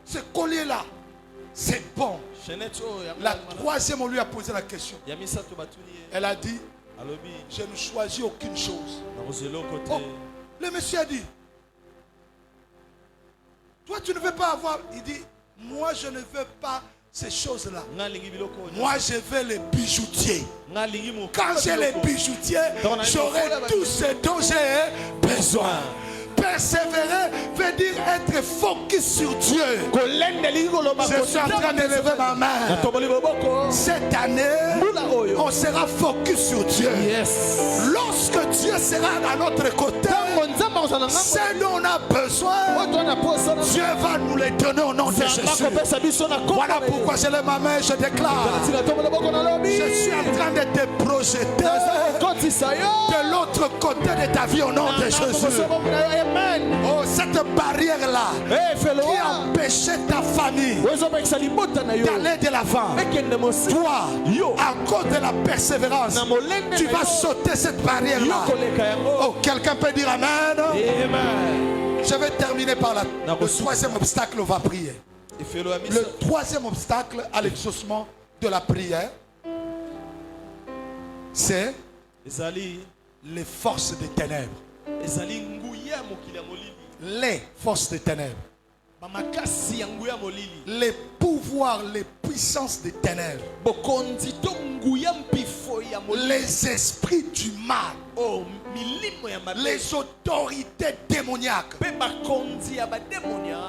Ce collier-là, c'est bon. La troisième, on lui a posé la question. Elle a dit, je ne choisis aucune chose. Oh, le monsieur a dit, toi tu ne veux pas avoir. Il dit, moi je ne veux pas ces choses-là. Moi je veux les bijoutiers. Quand j'ai les bijoutiers, j'aurai tout ce dont j'ai besoin. Persévérer veut dire être focus sur Dieu. Je suis en train de lever ma main. Cette année, on sera focus sur Dieu. Lorsque Dieu sera à notre côté, ce dont on a besoin, Dieu va nous les donner au nom de Jésus. Voilà pourquoi je lève ma main et je déclare, je suis en train de te projeter de l'autre côté de ta vie au nom de Jésus. Oh, cette barrière-là qui empêchait ta famille d'aller de l'avant, toi, à cause de la persévérance, tu vas sauter cette barrière-là. Oh, quelqu'un peut dire Amen. Je vais terminer par le troisième obstacle, on va prier. Le troisième obstacle à l'exaucement de la prière, c'est les forces des ténèbres. Les forces des ténèbres. Les pouvoirs, les puissances des ténèbres. Les esprits du mal. Les autorités démoniaques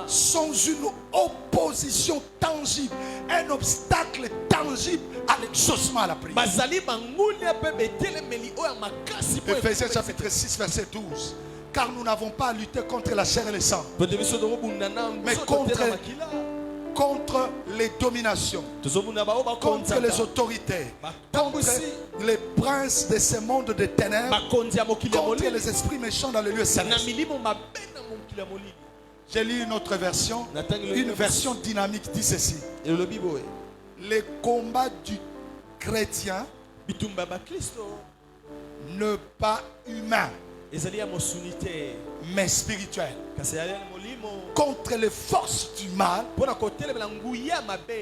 sont une opposition tangible, un obstacle tangible à l'exaucement à la prière. Ephésiens chapitre 6 verset 12. Car nous n'avons pas à lutter contre la chair et le sang, mais contre les dominations, contre les autorités, contre les princes de ce monde de ténèbres, contre les esprits méchants dans les lieux célestes. J'ai lu une autre version, une version dynamique dit ceci. Les combats du chrétien ne pas humains, mais spirituel, contre les forces du mal,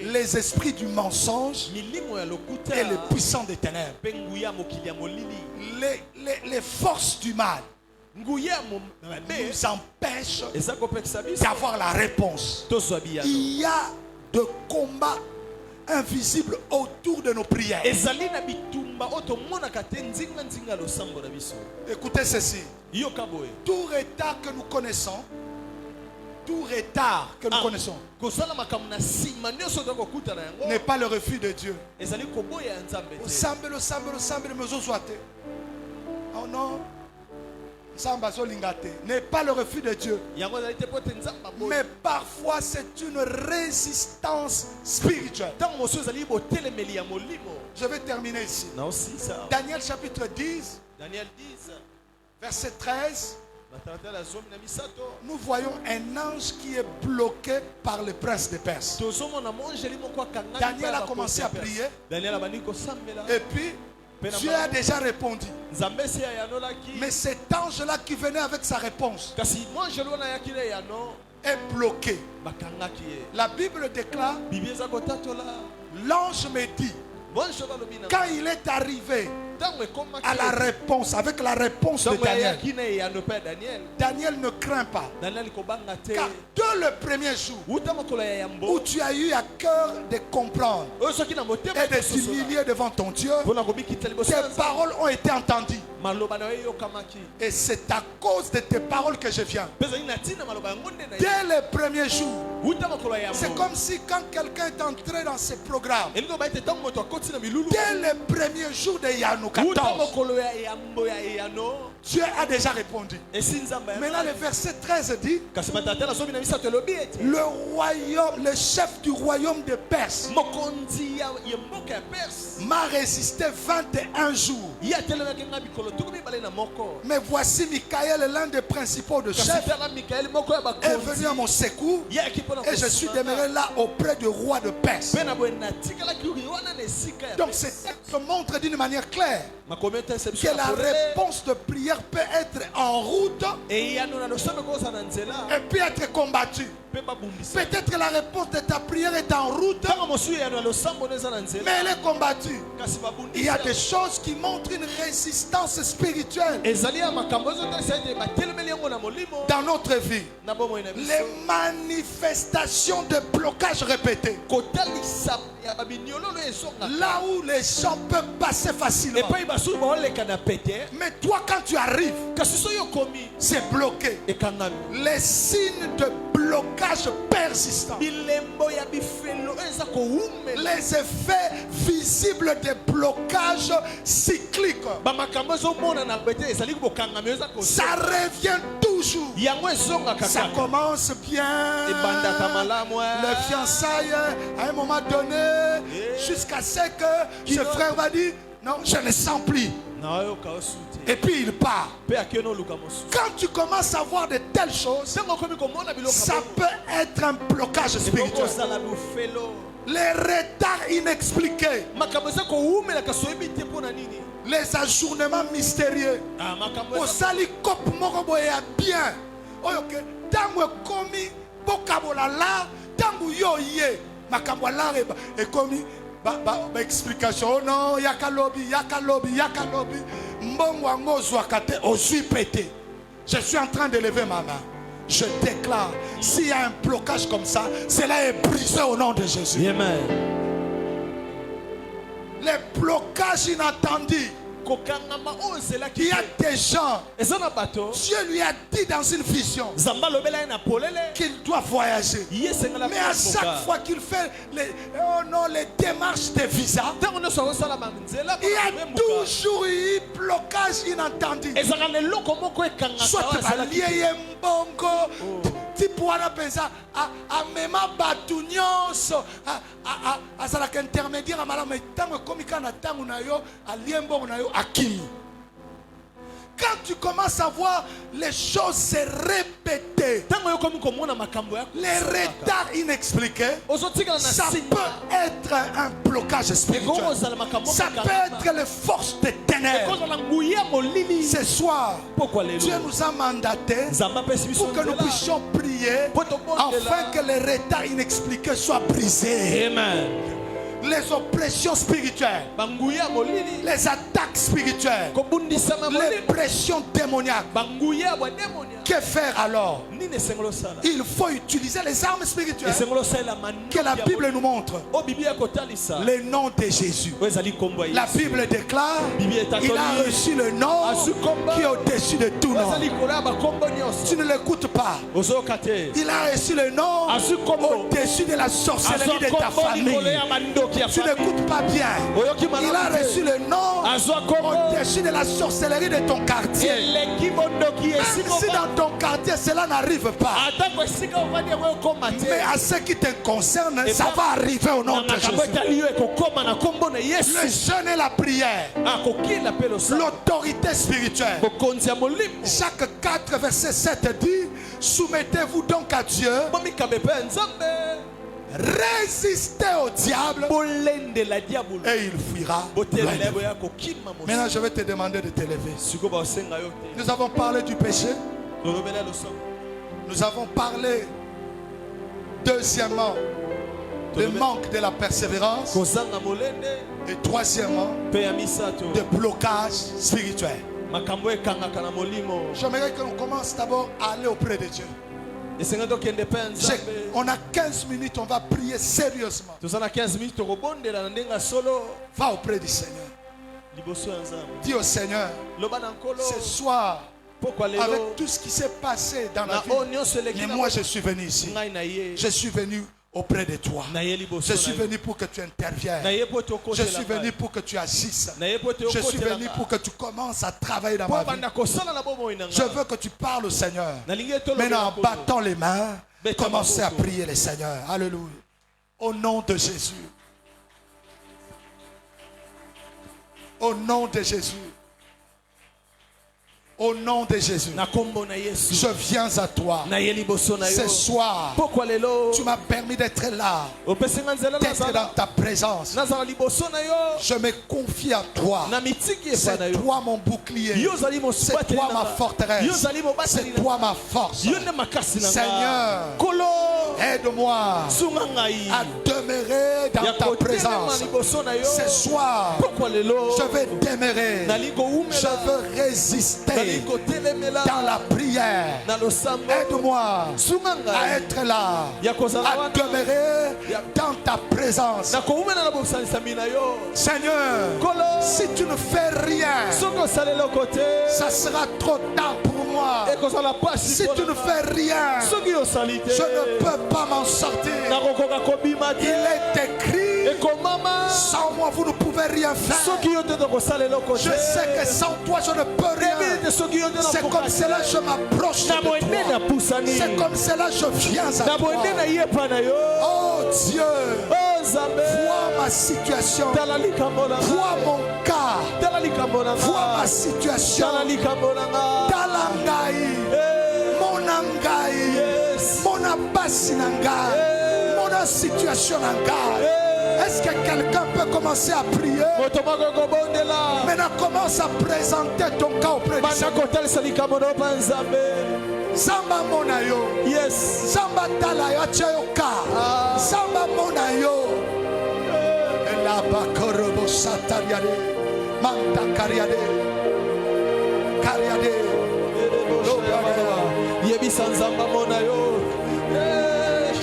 les esprits du mensonge et les puissants des ténèbres. Les forces du mal nous empêchent d'avoir la réponse. Il y a de combats invisibles autour de nos prières. Écoutez ceci. Tout retard que nous connaissons, n'est pas le refus de Dieu. Oh non, n'est pas le refus de Dieu. Mais parfois c'est une résistance spirituelle. Je vais terminer ici. Daniel chapitre 10, verset 13. Nous voyons un ange qui est bloqué par le prince de Perse. Daniel a commencé à prier. Et puis Dieu a déjà répondu. Mais cet ange-là qui venait avec sa réponse est bloqué. La Bible déclare, l'ange me dit, quand il est arrivé à la réponse, avec la réponse de Daniel, Daniel ne craint pas. Car dès le premier jour où tu as eu à cœur de comprendre et de s'humilier devant ton Dieu, tes paroles ont été entendues. Et c'est à cause de tes paroles que je viens. Dès le premier jour, c'est comme si quand quelqu'un est entré dans ce programme, dès le premier jour de Yanou 14, Dieu a déjà répondu. Maintenant le verset 13 dit, le royaume, le chef du royaume de Perse m'a résisté 21 jours. Mais voici Michael, l'un des principaux de chefs, est venu à mon secours et je suis demeuré là auprès du roi de Perse. Donc ce texte montre d'une manière claire que la réponse de prière peut être en route et puis être combattue. Peut-être que la réponse de ta prière est en route, mais elle est combattue. Il y a des choses qui montrent une résistance spirituelle dans notre vie. Les manifestations de blocage répétés, là où les gens peuvent passer facilement, mais toi quand tu arrives, c'est bloqué. Les signes de blocage persistant, les effets visibles de blocage cyclique, ça revient toujours. Ça commence bien, les fiançailles à un moment donné, jusqu'à ce que ce frère va dire non, je ne sens plus. Et puis il part. Quand tu commences à voir de telles choses, ça peut être un blocage spirituel. Les retards inexpliqués, les ajournements mystérieux. Au sali cop moko ya bien. Oyoke tango komi bokabolala tango yo ye makambola et komi explication. Oh non, yakalobi. Mbongo zwakate ozui pété. Je suis en train de lever ma main. Je déclare, s'il y a un blocage comme ça, cela est brisé au nom de Jésus. Amen. Les blocages inattendus. Il y a des gens, Dieu lui a dit dans une vision qu'il doit voyager. Mais à chaque fois qu'il fait les démarches de visa, il y a toujours eu blocage inattendu. Soit lié mbongo, tipouana pensa a mema batunyos a ça intermédiaire à malama tango komika na tango na yo a liembo na yo akimi. Quand tu commences à voir les choses se répéter, les retards inexpliqués, ça peut être un blocage spirituel. Ça peut être les forces des ténèbres. Ce soir, Dieu nous a mandatés pour que nous puissions prier afin que les retards inexpliqués soient brisés. Amen. Les oppressions spirituelles, les attaques spirituelles, les pressions démoniaques Que faire alors? Nini esengelo sala. Il faut utiliser les armes spirituelles Esengelo sala manu. que la Bible nous montre. O Biblia kotalisa. Le nom de Jésus. Wezali kombo ya La Yesu. Bible déclare Biblia etatoli. il a reçu le nom qui est au-dessus de tout nom. Wezali kola ba kombo nyonso. Tu ne l'écoutes pas. Ozoka te. Il a reçu le nom Asu kombo. au-dessus de la sorcellerie de ta Azo kombo famille. likolo ya mandoki ya Tu famille. n'écoutes pas bien. Oyoki Il a malamu te. reçu le nom Azo kombo. au-dessus de la sorcellerie de ton quartier. Eleki mondoki Même esiko si ba. dans ton quartier cela n'arrive pas, Atako esika ovandi yango ekoma te. mais à ce qui te concerne, ça va arriver au nom Na de makambo Jésus. etali yo ekokoma na kombo na Le Yesu. jeûne et la prière, Akokila pe losala. l'autorité spirituelle. Bokonzi ya molimo. Jacques 4, verset 7 dit, soumettez-vous donc à Dieu, Bomikabe pe nzambe. résistez au diable Bolendela diabolo. et il fuira. loin de Botelele vous. boya kokima mosu. Maintenant, je vais te demander de te lever. Siko ba osenga yo te. Nous avons parlé du péché. Tolobela loso. Nous avons parlé, deuxièmement, du manque de la persévérance. Kozanga molende Et troisièmement, pe ya misato. de blocage spirituel. Makambo ekangaka na molimo. J'aimerais qu'on commence d'abord à aller auprès de Dieu. Esenga tokende pe nzambe. On a 15 minutes, on va prier sérieusement. Toza na 15 minutes tokobondela na ndenga solo. Va auprès du Seigneur. Liboso ya nzambe. Dis au Seigneur, Loba na nkolo. ce soir, Pokwa lelo. avec tout ce qui s'est passé dans la Na vie, o nyonso eleki mais na moi je suis venu ici. ngai na ye. Je suis venu auprès de toi. Na ye liboso Je suis na ye. venu pour que tu interviennes. Na ye po tokotela. Je suis venu pour que tu agisses. Na ye po Je suis tokotela. venu pour que tu commences à travailler dans Po ma vie. banda kosala na bomoi na Je ngai. veux que tu parles au Seigneur. Nalingi etolobela Maintenant, en nkolo. battant les mains, Beta commencez à maboko. prier le Seigneur. Alléluia. Au nom de Jésus. Au nom de Jésus. Au nom de Jésus. Na kombo na Yesu. Je viens à toi. Na ye liboso na yo. Ce soir, Pokwa lelo. tu m'as permis d'être là, Opesenga nzela d'être dans nazala. ta présence. Nazala liboso na yo. Je me confie à toi. Na mitiki epa na C'est yo. toi mon bouclier. Yo zali mo C'est subateli toi na ma nga. forteresse. Yo zali mo bateli C'est na toi nga. ma force. Yo ne makasi na nga. Seigneur, Kolo. aide-moi Sunga ngai. à demeurer dans Ya ta kotelema présence. liboso na yo. Ce soir, Pokwa lelo. je vais demeurer. Nali koumela. Je veux Nali résister kotelemela. dans la prière. Na losambo. Aide-moi Sunga à ngai. être là, Ya kozala à wana. demeurer dans ta présence. Na koumela na bosalisami na yo. Seigneur, Kolo. si tu ne fais rien, Soki osalela kote. ça sera trop tard pour moi. Ekozala pasi. Si tu ne fais rien, Soki osali te. je ne peux pas m'en sortir. nakokoka kobima Il te. est écrit, Ekomama. sans moi vous ne pouvez rien faire. Soki yo te tokosala eloko te. Je sais que sans toi je ne peux rien. Te soki yo te C'est comme cela que je m'approche na de boende na toi. pusani. C'est comme cela que je viens à Na boende na toi. yepa na yo. Oh Dieu, Oh Nzambe. vois ma situation. Tala likambo na nga. Vois mon cas. Tala likambo na nga. Vois ma situation. Tala likambo na nga. Talangai. Eh, Mon angai. yes. Mon abasi nangai. Mon situation nangai. Est-ce que quelqu'un peut commencer à prier? Moto moko kobondela. Maintenant commence à présenter ton cas auprès du Banda Seigneur. kotalisa likambo na pa Nzambe. Samba mona yo. Yes. Samba tala yo atia yo ka. Samba mona yo. Ela bakorobo satariade. Manta kariade. Kariade. Yebisa Nzamba mona yo.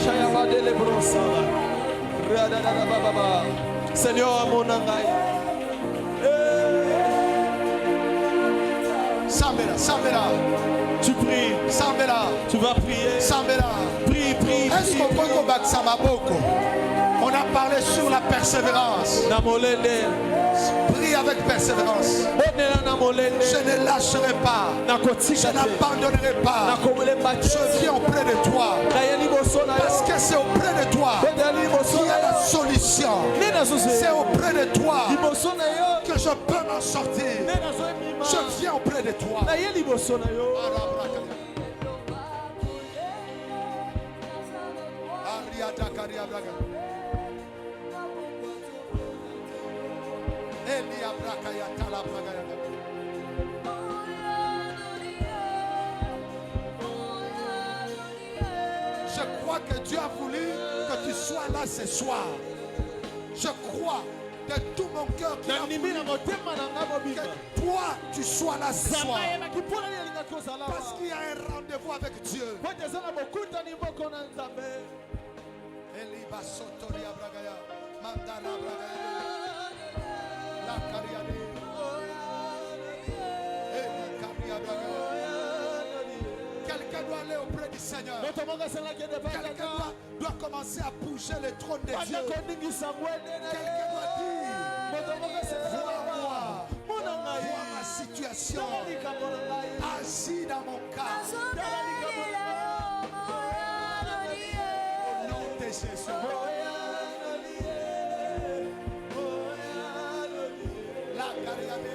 Shaya badele bronsa. Seigneur mon ngai. Sambela, sambela, Tu pries, sambela, tu vas prier. sambela. Prie, prie, Est-ce qu'on peut combattre ça, Maboko? On a parlé sur la persévérance. Na molende. Prie avec persévérance. Bonela na molende. Je ne lâcherai pas. Na Je kotika te. n'abandonnerai Na pas. komele bate. Je viens auprès de toi. Na yeli boso na Parce yo. que c'est auprès de toi Bonela liboso qu'il y na a la yo. solution. Nena zose. C'est auprès de toi Liboso na yo. que je peux m'en sortir. Nena zo mima. Je viens auprès de toi. Na yeli boso na yo. Je crois que Dieu a voulu que tu sois là ce soir. Je crois de tout mon cœur qui a voulu que toi tu sois là ce soir. Parce qu'il y a un rendez-vous avec Dieu. Eliba Sotoria Bragaya, Mandana Bragaya, La Cariade, Eli Caria Bragaya. Quelqu'un doit aller auprès du Seigneur. Quelqu'un doit commencer à bouger le trône de Dieu. Quelqu'un doit dire, vois-moi, vois ma situation, agis dans mon cas. Au nom de Jésus. La Cariade,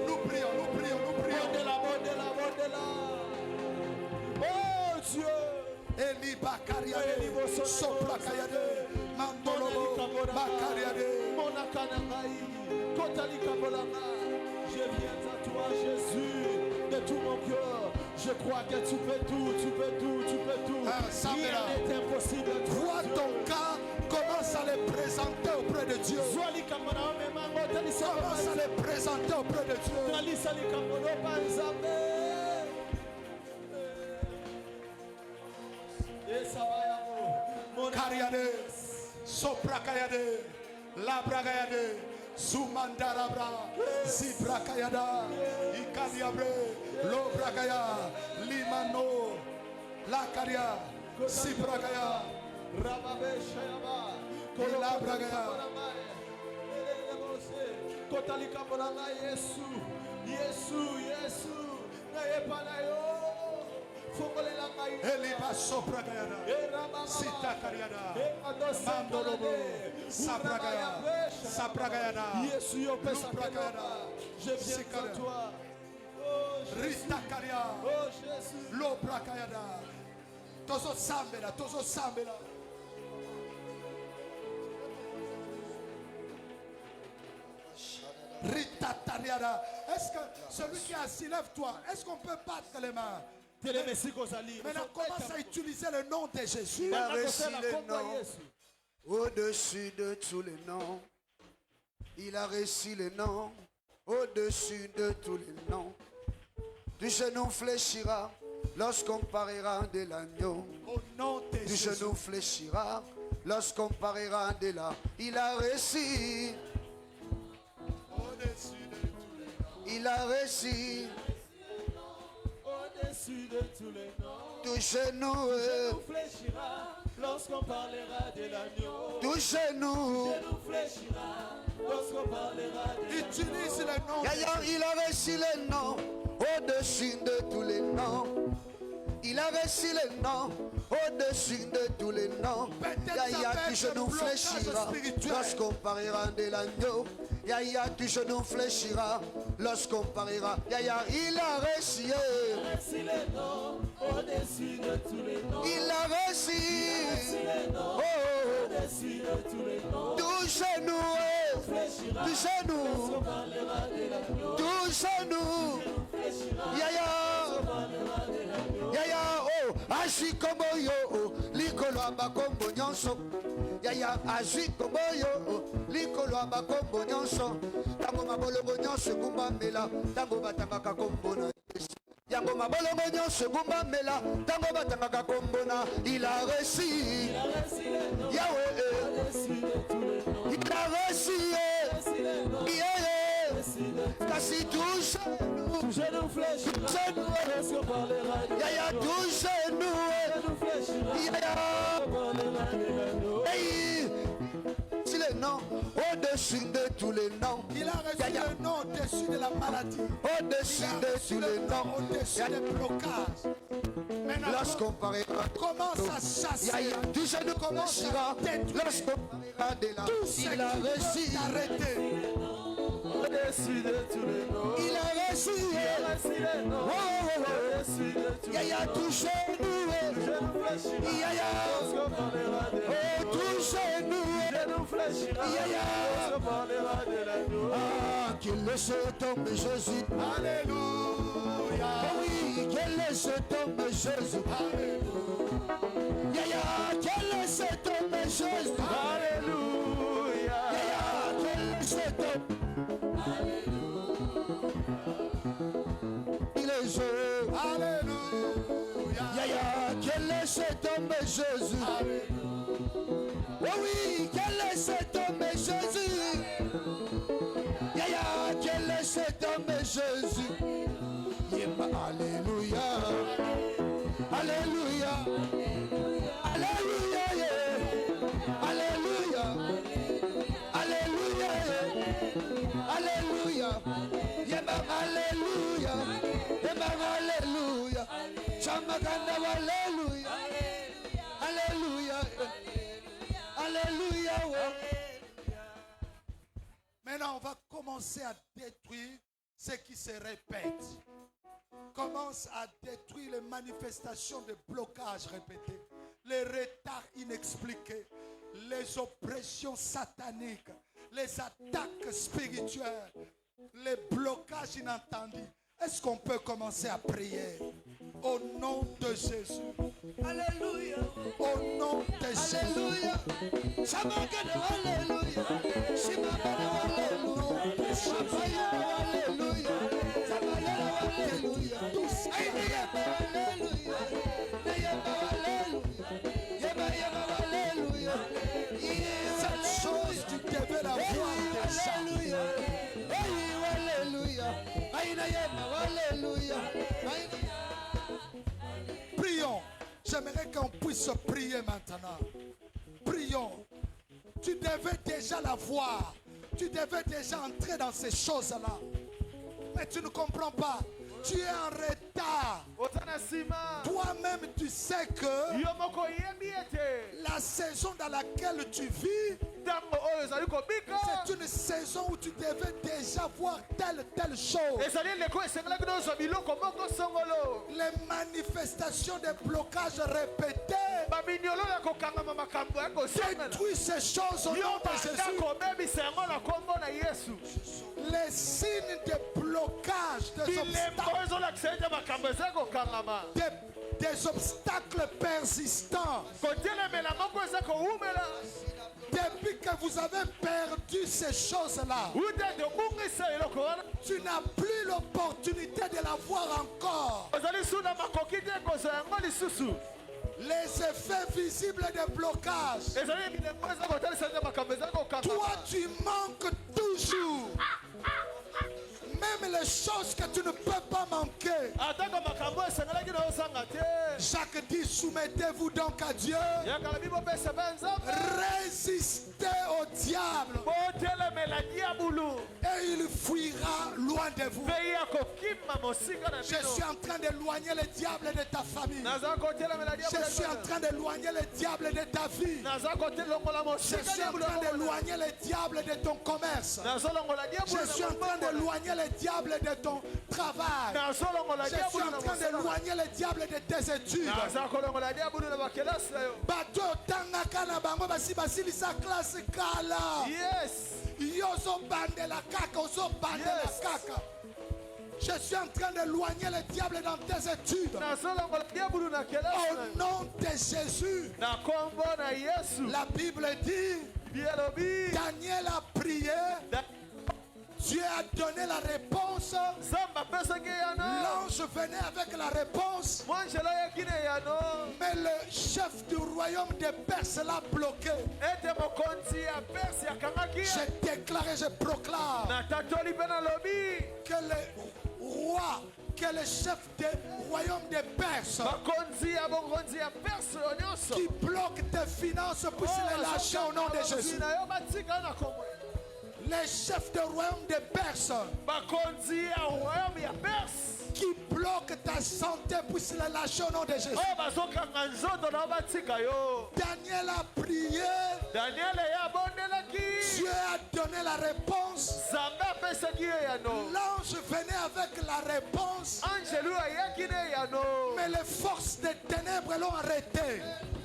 Nous prions. Oh Dieu. Eli Bakariade, Sopra Kayade, Mandolobo, Bakariade. Je viens à toi, Jésus, de tout mon cœur. Je crois que tu peux tout, tu peux tout, tu peux tout. Rien n'est impossible. Vois ton cas, commence à le présenter auprès de Dieu. Commence à le présenter auprès de Dieu. Kariade, Sopra Kayade, Labra Kayade, Sumandarabra, Zibra Kayada, Ikadiabre, Lobra Kaya, Limano, Lakaria, Zibra Kaya, Rababe Shayaba, Labra Kaya. Kotalika Bolanga Yesu, Yesu, Naepanayo. Eliba Sopra Kayada, Sita Kariada, Mandolobo, Sabragayada, je viens à toi. Rita Karia, Oh Jésus, Lobra Kayada, Tozo Sambela. Rita Tariada. Est-ce que celui qui est assis, lève-toi. Est-ce qu'on peut battre les mains? Maintenant, commence à utiliser le nom de Jésus. Il a reçu le nom au-dessus de tous les noms. Il a reçu le nom au-dessus de tous les noms. Du genou fléchira lorsqu'on parlera de l'agneau. Au nom de Du Jésus. genou fléchira lorsqu'on parlera de la. Il a reçu. Au-dessus de tous les noms. Il a reçu. au-dessus de tous les noms. Du genou. Genou fléchira lorsqu'on parlera de l'agneau. Du genou. Genou fléchira lorsqu'on parlera de l'agneau. Utilise le nom. Il a reçu le nom au-dessus de tous les noms. Il a reçu le nom au-dessus de tous les noms. Du genou fléchira lorsqu'on parlera de l'agneau. Du genou fléchira lorsqu'on parlera. Il a reçu. Le nom au-dessus de tous les noms. Il a reçu. Le nom au-dessus de tous les noms. Du genou. Fléchira Du genou. lorsqu'on parlera de l'agneau. Du genou. Fléchira Yaya. parlera de l'agneau. Yaya, oh, agis comme yo, oh, likolo abakombo nyonso. Yaya, agis comme yo, oh, likolo abakombo nyonso. Tango mabolongo nyonso kumbambela, tango batangaka kombo na Yesu. Yango mabolongo nyonso kumbambela, tango batangaka kombo na. Il a reçu, Yahweh, Au-dessus de tous les noms. il a reçu, kasi touche nous, Genou fléchira lorsqu'on parlera de Yaya, touche nous, Genou fléchira Yaya. lorsqu'on parlera de l'agneau. Hey, c'est le nom au-dessus de tous les noms. Il a reçu le nom au-dessus de la maladie. Au-dessus Il a de reçu tous le les nom noms. au-dessus des blocages. Maintenant, Lorsqu'on parlera, commence à chasser. du genou fléchira. Lorsqu'on parlera de là, Tout ce il a qui veut reçu. t'arrêter. Au-dessus de tous les noms. Il a reçu. Jésus. Yaya, touchez-nous. Yaya, oh, touchez-nous. Yaya, ah, qu'il laisse tomber Jésus. Alléluia. Oh oui, qu'il laisse tomber Jésus. Alléluia. Yaya, qu'il laisse tomber Jésus. Alléluia. Yaya, qu'il laisse tomber. Il est Jésus. Alléluia. Yaya, qu'il laisse tomber Jésus. Alléluia. Oh oui, qu'il laisse tomber Jésus. Yaya, qu'il laisse tomber Jésus. Alléluia. Alléluia. Alléluia. Alléluia. Alléluia. Alléluia. Yeba alléluia. Yeba alléluia. Chamaganda alléluia. Alléluia. Alléluia. Maintenant, on va commencer à détruire ce qui se répète. Commence à détruire les manifestations de blocage répétés, les retards inexpliqués, les oppressions sataniques, les attaques spirituelles, les blocages inattendus. Est-ce qu'on peut commencer à prier au nom de Jésus? Alléluia. Au nom de Jésus. Alléluia. Alléluia. Cette chose, tu devais la voir déjà. Alléluia. Prions. J'aimerais qu'on puisse prier maintenant. Prions. Tu devais déjà la voir. Tu devais déjà entrer dans ces choses-là. Mais tu ne comprends pas. Tu es en retard. Toi-même, tu sais que la saison dans laquelle tu vis, c'est une saison où tu devais déjà voir telle chose. Les manifestations de blocage répétés détruisent ces choses au nom de Jésus. Les signes de blocage, des obstacles persistants. Depuis que vous avez perdu ces choses-là, tu n'as plus l'opportunité de la voir encore. Les effets visibles de blocage. Toi, tu manques toujours. Même les choses que tu ne peux pas manquer. Jacques dit, soumettez-vous donc à Dieu. Résistez au diable. Et il fuira loin de vous. Je suis en train d'éloigner le diable de ta famille. Je suis en train d'éloigner le diable de ta vie. Je suis en train d'éloigner le diable de ton commerce. Je suis en train d'éloigner le diable de ton travail. Je suis en train d'éloigner le diable de tes études. Bato tangaka na bango basi basili sa classe kala. Yes. Yozo bandela kaka, ozo bandela kaka. Je suis en train d'éloigner le diable dans tes études. Au nom de Jésus. La Bible dit, Daniel a prié. Dieu a donné la réponse. L'ange venait avec la réponse. Mais le chef du royaume des Perses l'a bloqué. Je déclare et je proclame que le roi, que le chef du royaume des Perses qui bloque tes finances puisse les lâcher au nom de Jésus. Les chefs du royaume des Perses qui bloquent bloquent ta santé puissent les lâcher au nom de Jésus. oyo bazokanga nzoto na batika yo. Daniel a prié. Daniel abondelaki. Dieu a donné la réponse. Nzambe apesaki ye yano. L'ange venait avec la réponse. Angelu ayaki ne yano. Mais les forces des ténèbres l'ont arrêté.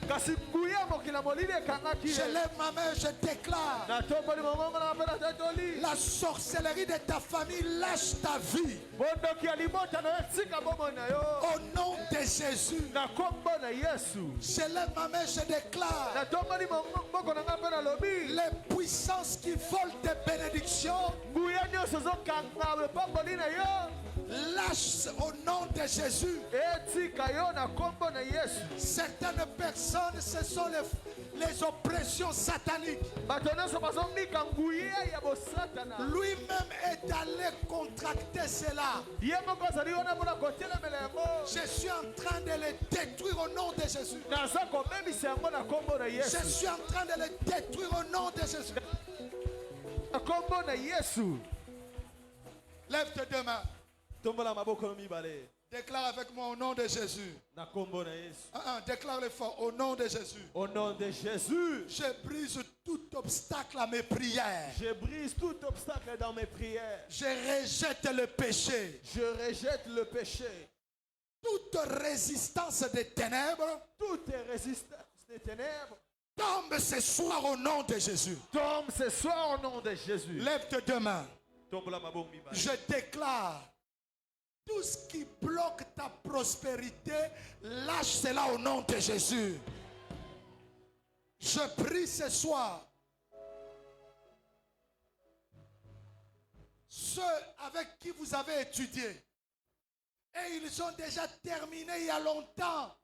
Kasi nguya mokila molili ekangaki Je ye. lève ma main, je déclare. Natomboli mongongo na mpe natatoli. La sorcellerie de ta famille lâche ta vie. Bondoki ya libota na yo etika bomoi na yo. Au nom de Jésus. Na kombo na Yesu. Je lève ma main, je déclare. Natomboli moko na nga mpe nalobi. Les puissances qui volent tes bénédictions Nguya nyonso ezokanga lepamboli na yo. lâche au nom de Jésus. Etika yo na kombo na Yesu. Certaines personnes, ce sont les oppressions sataniques. Bato nyonso bazomika nguya ya bosatana. Lui-même est allé contracter cela. Ye moko azali wana mpona kotelemela yango. Je suis en train de les détruire au nom de Jésus. Naza komemisa yango na kombo na Je Yesu. suis en train de les détruire au nom de Jésus. Na kombo na Yesu. Lève tes deux mains. Tombola maboko no mibale. Déclare avec moi au nom de Jésus. Na kombo na Yesu. Déclare-le fort au nom de Jésus. Au nom de Jésus. Je brise tout obstacle à mes prières. Je brise tout obstacle dans mes prières. Je rejette le péché. Je rejette le péché. Toute résistance des ténèbres Toute résistance des ténèbres tombe ce soir au nom de Jésus. tombe ce soir au nom de Jésus. Lève tes deux mains. Tombola maboko mibale. Je déclare tout ce qui bloque ta prospérité, lâche cela au nom de Jésus. Je prie ce soir. Ceux avec qui vous avez étudié, et ils ont déjà terminé il y a longtemps.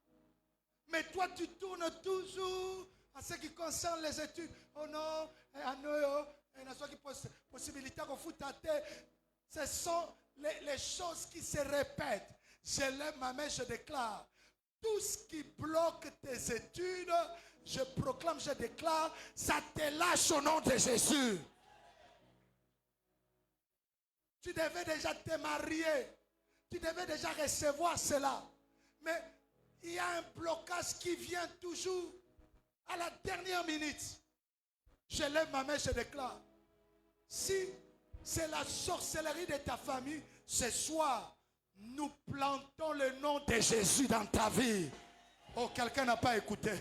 Mais toi, tu tournes toujours en ce qui concerne les études. Oh non, il y a une possibilité qu'on fout ta tête. Ce sont les choses qui se répètent. Je lève ma main, je déclare. Tout ce qui bloque tes études, je proclame, je déclare, ça te lâche au nom de Jésus. Tu devais déjà te marier. Tu devais déjà recevoir cela. Mais il y a un blocage qui vient toujours à la dernière minute. Je lève ma main, je déclare. Si c'est la sorcellerie de ta famille, ce soir, nous plantons le nom de Jésus dans ta vie. Oh, quelqu'un n'a pas écouté.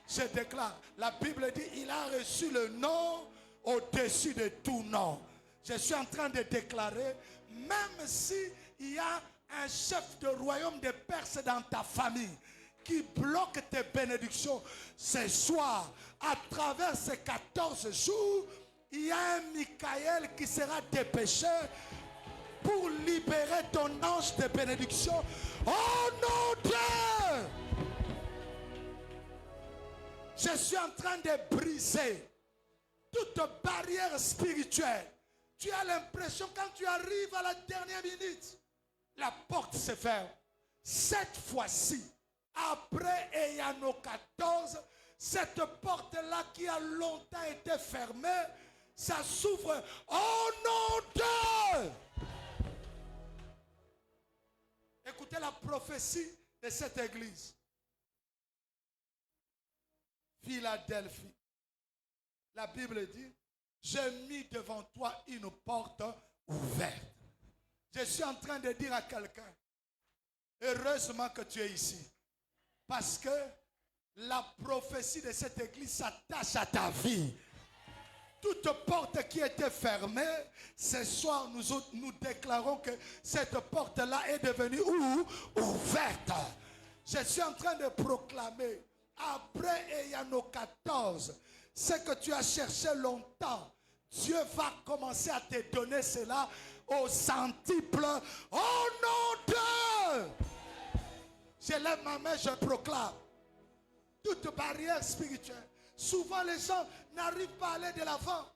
Je déclare. La Bible dit, il a reçu le nom au-dessus de tout nom. Je suis en train de déclarer, même si il y a un chef de royaume de Perse dans ta famille qui bloque tes bénédictions, ce soir, à travers ces 14 jours, il y a un Michael qui sera dépêché pour libérer ton ange de bénédiction. Oh non, Dieu! Je suis en train de briser toute barrière spirituelle. Tu as l'impression quand tu arrives à la dernière minute, la porte se ferme. Cette fois-ci, après Eyano 14, cette porte-là qui a longtemps été fermée, ça s'ouvre. Oh non, Dieu! Écoutez la prophétie de cette église. Philadelphie. La Bible dit, j'ai mis devant toi une porte ouverte. Je suis en train de dire à quelqu'un, heureusement que tu es ici. Parce que la prophétie de cette église s'attache à ta vie. Toute porte qui était fermée, ce soir nous déclarons que cette porte-là est devenue ouverte. Je suis en train de proclamer, après Eyano 14, ce que tu as cherché longtemps, Dieu va commencer à te donner cela au centuple. Oh non, Dieu! Je lève ma main, je proclame. Toute barrière spirituelle. Souvent les gens n'arrivent pas à aller de l'avant.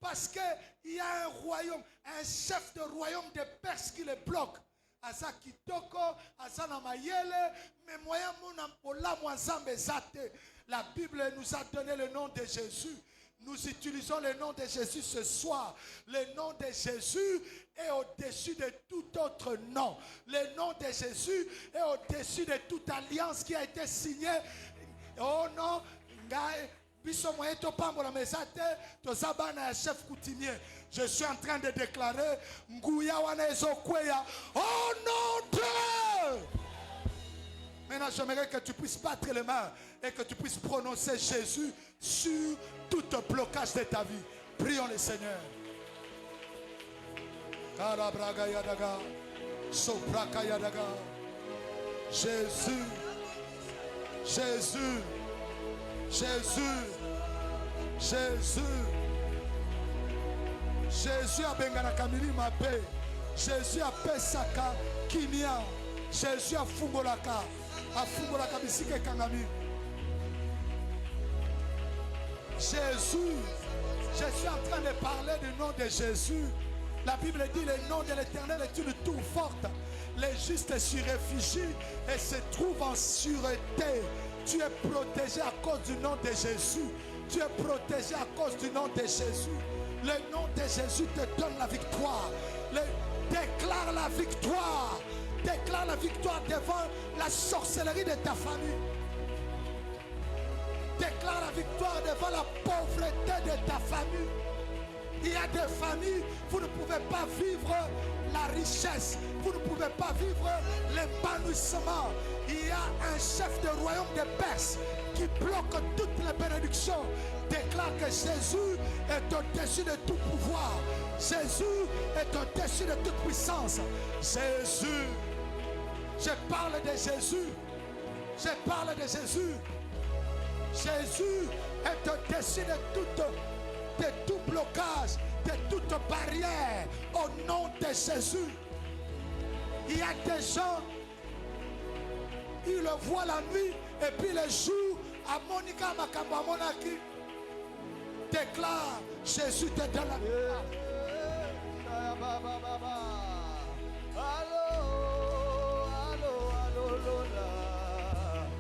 Parce qu'il y a un royaume, un chef de royaume de Perse qui les bloque. Asa kitoko, asa namayele, mais moyen mon ampola, moi zambezate. La Bible nous a donné le nom de Jésus. Nous utilisons le nom de Jésus ce soir. Le nom de Jésus est au-dessus de tout autre nom. Le nom de Jésus est au-dessus de toute alliance qui a été signée. Oh non, chef coutumier. Je suis en train de déclarer Nguya wana ezokweya au nom de Dieu. Maintenant, j'aimerais que tu puisses battre les mains et que tu puisses prononcer Jésus sur tout blocage de ta vie. Prions le Seigneur. Jésus, Jésus, Jésus, Jésus, Jésus a bengana kamili mabe. Jésus a pesaka kimia. Jésus a fungolaka. Afungolaka bisike kangami. Jésus, je suis en train de parler du nom de Jésus. La Bible dit le nom de l'Éternel est une tour forte. Les justes s'y réfugient et se trouvent en sûreté. Tu es protégé à cause du nom de Jésus. Tu es protégé à cause du nom de Jésus. Le nom de Jésus te donne la victoire. Déclare la victoire. Déclare la victoire devant la sorcellerie de ta famille. Déclare la victoire devant la pauvreté de ta famille. Il y a des familles, vous ne pouvez pas vivre la richesse. Vous ne pouvez pas vivre l'épanouissement. Il y a un chef de royaume de Perse qui bloque toutes les bénédictions. Déclare que Jésus est au-dessus de tout pouvoir. Jésus est au-dessus de toute puissance. Jésus, je parle de Jésus. Je parle de Jésus. Jésus est au-dessus de tout blocage, de toute barrière. Au nom de Jésus. Il y a des gens, ils le voient la nuit et puis le jour, à Monica Makamba Monaki, déclare Jésus te donne la victoire.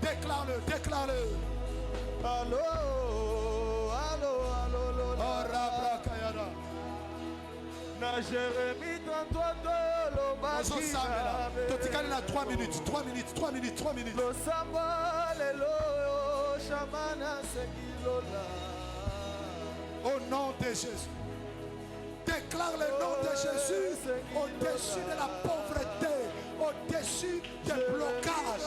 Déclare-le, déclare-le. Allô, allô, allô, allô. Na Jérémie, toi, Totikali na 3 minutes, 3 minutes, 3 minutes, 3 minutes. Lo samba lelo shamana sekilola. Au nom de Jésus. Déclare le nom de Jésus au-dessus de la pauvreté, au-dessus des blocages.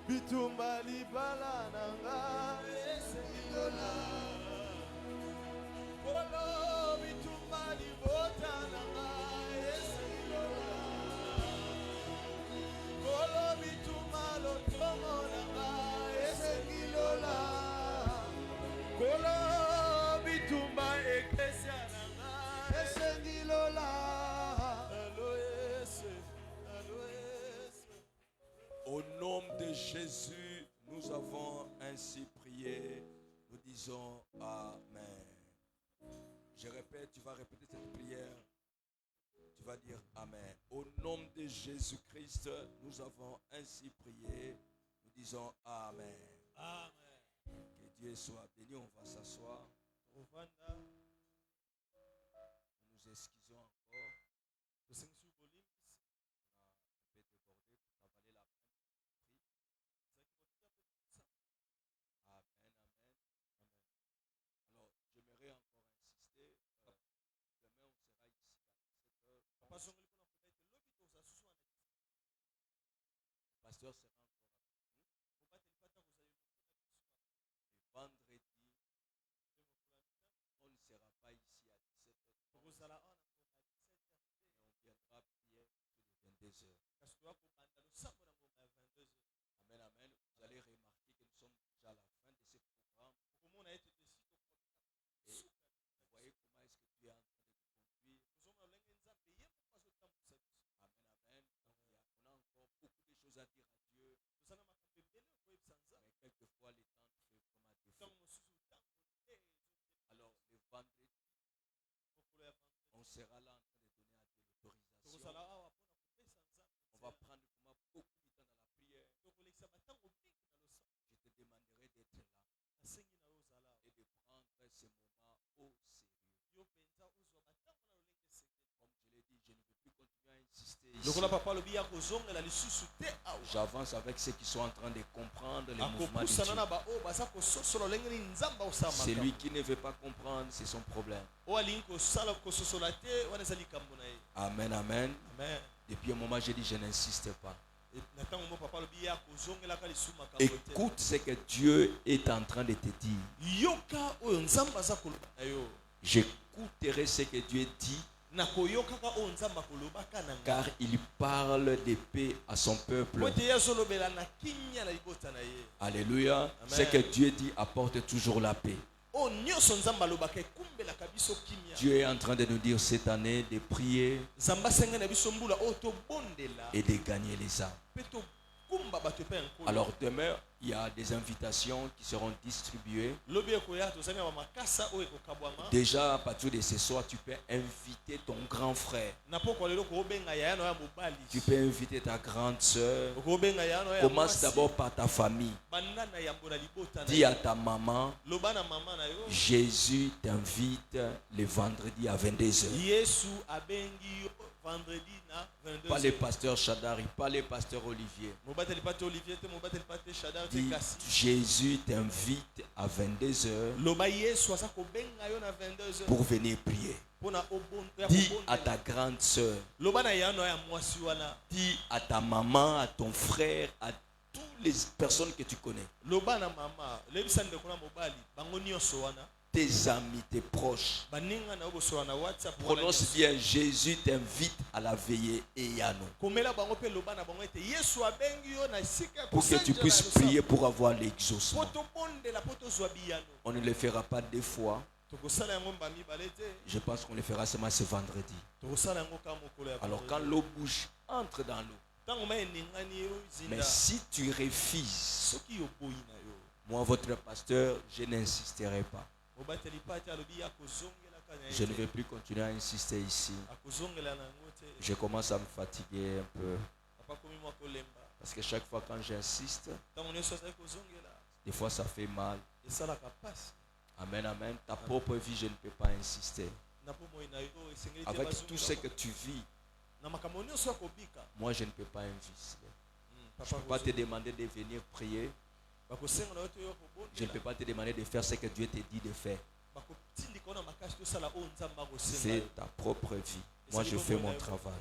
Bitumba libala nanga esekilola. Kolo bitumba libota nanga esekilola. Kolo bitumba lotomo nanga esekilola. Kolo bitumba eklesia nanga esekilola. Au nom de Jésus, nous avons ainsi prié. Nous disons Amen. Je répète, tu vas répéter cette prière. Tu vas dire Amen. Au nom de Jésus-Christ, nous avons ainsi prié. Nous disons Amen. Amen. Que Dieu soit béni. On va s'asseoir. Nous nous excusons encore. On a un peu débordé pour travailler la prime. Amen, amen, amen. Alors, j'aimerais encore insister. Demain, on sera ici à 17h. Le pasteur sera encore avec nous. Et vendredi, on ne sera pas ici à 17h. Mais on viendra prier sur les 22h. Amen, amen. Vous allez remarquer que nous sommes déjà à la fin de ce programme. Et vous voyez comment est-ce que Dieu est en train de nous conduire. Amen, amen. Donc, on a encore beaucoup de choses à dire à Dieu. Mais quelquefois, les temps fait vraiment défaut. Alors, le vendredi, on sera là en train de donner à Dieu l'autorisation. On va prendre vraiment beaucoup de temps dans la prière. Je te demanderai d'être là et de prendre ce moment au sérieux. Comme je l'ai dit, je ne veux plus continuer à insister ici. J'avance avec ceux qui sont en train de comprendre les mouvements de Dieu. Celui qui ne veut pas comprendre, c'est son problème. Amen, amen. Depuis un moment, j'ai dit, je n'insiste pas. Écoute ce que Dieu est en train de te dire. J'écouterai ce que Dieu dit. Car il parle de paix à son peuple. Alléluia. Ce que Dieu dit apporte toujours la paix. Dieu est en train de nous dire cette année de prier et de gagner les âmes. Alors demain, il y a des invitations qui seront distribuées. Déjà, à partir de ce soir, tu peux inviter ton grand frère. Tu peux inviter ta grande soeur. Commence d'abord par ta famille. Dis à ta maman, Jésus t'invite le vendredi à 22h. Pas le pasteur Chadari, pas le pasteur Olivier. Dis, Jésus t'invite à 22h pour venir prier. Dis à ta grande soeur, dis à ta maman, à ton frère, à toutes les personnes que tu connais, tes amis, tes proches. Prononce bien, Jésus t'invite à la veillée et Yano. Pour que tu puisses prier pour avoir l'exaucement. On ne le fera pas 2 fois. Je pense qu'on le fera seulement ce vendredi. Alors quand l'eau bouge, entre dans l'eau. Mais si tu refuses, moi votre pasteur, je n'insisterai pas. Je ne vais plus continuer à insister ici. Je commence à me fatiguer un peu. Parce que chaque fois quand j'insiste, des fois ça fait mal. Amen, amen. Ta propre vie, je ne peux pas insister. Avec tout ce que tu vis, moi je ne peux pas insister. Je ne peux pas te demander de venir prier. Je ne peux pas te demander de faire ce que Dieu te dit de faire. C'est ta propre vie. Moi, je fais mon travail.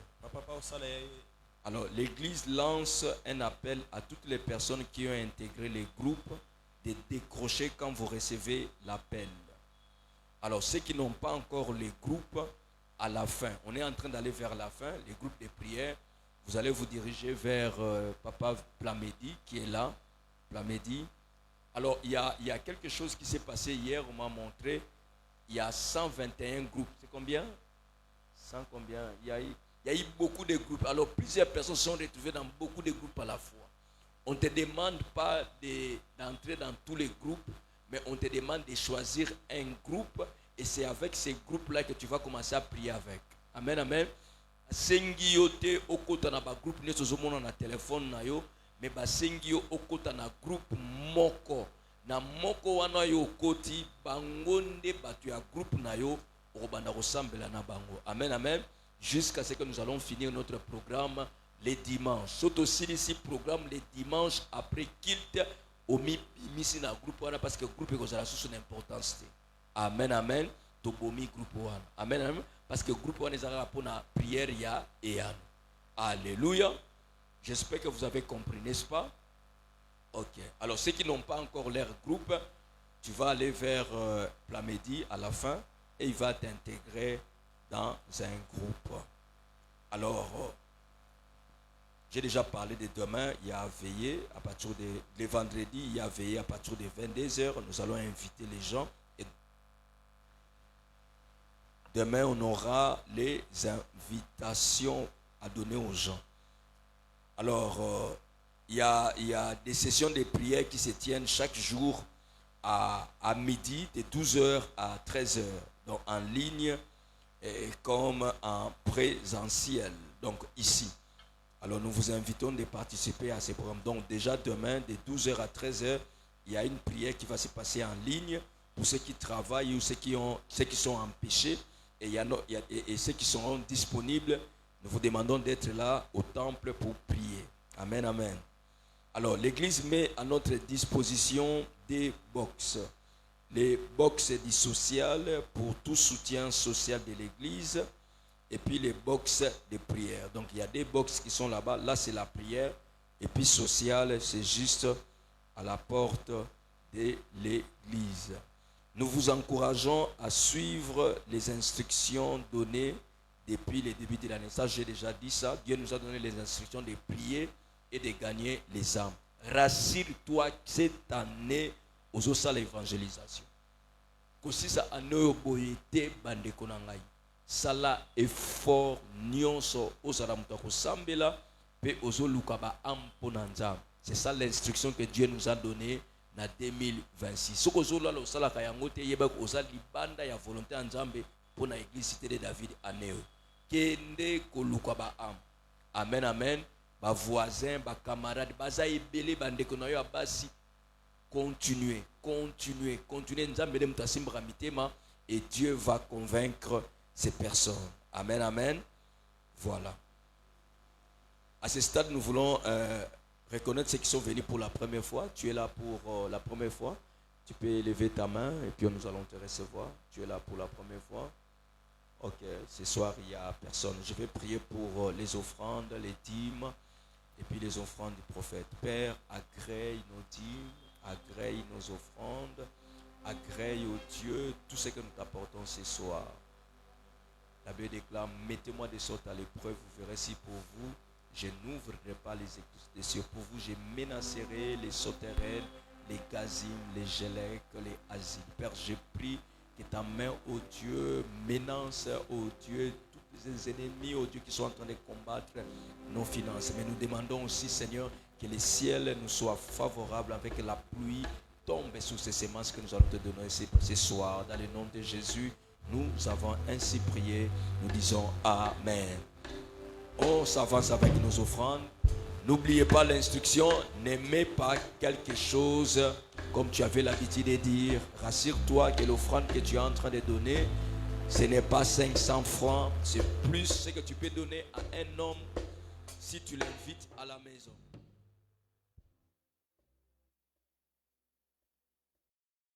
Alors, l'Église lance un appel à toutes les personnes qui ont intégré les groupes de décrocher quand vous recevez l'appel. Alors, ceux qui n'ont pas encore les groupes, à la fin, on est en train d'aller vers la fin, les groupes de prière. Vous allez vous diriger vers Papa Plamedi qui est là. Plamedi. Alors, il y a quelque chose qui s'est passé hier, on m'a montré. Il y a 121 groupes. C'est combien? 100 combien? Il y a eu beaucoup de groupes. Alors, plusieurs personnes sont retrouvées dans beaucoup de groupes à la fois. On ne te demande pas d'entrer dans tous les groupes, mais on te demande de choisir un groupe et c'est avec ces groupes-là que tu vas commencer à prier avec. Amen, amen. Sengi yote okota na ba groupe neso zomona na téléphone na yo, mais ba sengi yo okota na groupe moko na moko wana yo koti bango nde batu ya groupe na yo okobanda kosambela na bango. Amen, amen. Jusqu'à ce que nous allons finir notre programme les dimanches. Surtout ici programme les dimanches après kilt au misi na groupe wana parce que groupe est la source d'importance. Amen, amen. Tobomi groupe wana. Amen, amen. Parce que groupe wana ezala pour na prière ya eyano. Alléluia. J'espère que vous avez compris, n'est-ce pas? Ok. Alors ceux qui n'ont pas encore leur groupe, tu vas aller vers Plamedi à la fin et il va t'intégrer dans un groupe. Alors, j'ai déjà parlé de demain, il y a veillé à partir de vendredi, il y a veillé à partir de 22h. Nous allons inviter les gens. Et demain, on aura les invitations à donner aux gens. Alors, il y a des sessions de prière qui se tiennent chaque jour à midi, de 12h à 13h, donc en ligne et comme en présentiel, donc ici. Alors nous vous invitons de participer à ces programmes. Donc déjà demain, de 12h à 13h, il y a une prière qui va se passer en ligne pour ceux qui travaillent ou ceux qui sont empêchés et ceux qui seront disponibles. Nous vous demandons d'être là au temple pour prier. Amen, amen. Alors, l'Église met à notre disposition des box. Les box du social pour tout soutien social de l'Église. Et puis les box de prière. Donc, il y a des box qui sont là-bas. Là, c'est la prière. Et puis social, c'est juste à la porte de l'Église. Nous vous encourageons à suivre les instructions données depuis le début de l'année. Ça, j'ai déjà dit ça. Dieu nous a donné les instructions de prier et de gagner les âmes. Rassure-toi que cette année, aux osas l'évangélisation. Que si ça année au boyete bande konangai. Sala effort nyonso osala mutako sambela pe ozo lukaba amponanza. C'est ça l'instruction que Dieu nous a donnée na 2026. Ce que ozo la osala kayangote yeba oza libanda ya volonté nzambe pour na église cité de David année. Kende ko lukaba am. Amen, amen. Ba voisins, ba camarades, baza ebele bande konayo abasi. Continuez. Nzambe mutasimbra mitema et Dieu va convaincre ces personnes. Amen, amen. Voilà. À ce stade, nous voulons reconnaître ceux qui sont venus pour la première fois. Tu es là pour la première fois. Tu peux lever ta main et puis nous allons te recevoir. Tu es là pour la première fois. Ok, ce soir, il n'y a personne. Je vais prier pour les offrandes, les dîmes et puis les offrandes du prophète. Père, agrée nos dîmes, agrée nos offrandes, agrée, oh Dieu, tout ce que nous t'apportons ce soir. La Bible déclare, mettez-moi de sorte à l'épreuve, vous verrez si pour vous, je n'ouvrirai pas les écluses des cieux. Pour vous, je menacerai les sauterelles, les gazimes, les gélèques, les asiles. Père, je prie que ta main, ô Dieu, menace, ô Dieu, tous les ennemis, ô Dieu, qui sont en train de combattre nos finances. Mais nous demandons aussi, Seigneur, que le ciel nous soit favorable avec la pluie tombe sur ces semences que nous allons te donner ce soir. Dans le nom de Jésus, nous avons ainsi prié. Nous disons Amen. On s'avance avec nos offrandes. N'oubliez pas l'instruction. N'aimez pas quelque chose comme tu avais l'habitude de dire. Rassure-toi que l'offrande que tu es en train de donner, ce n'est pas 500 francs. C'est plus ce que tu peux donner à un homme si tu l'invites à la maison.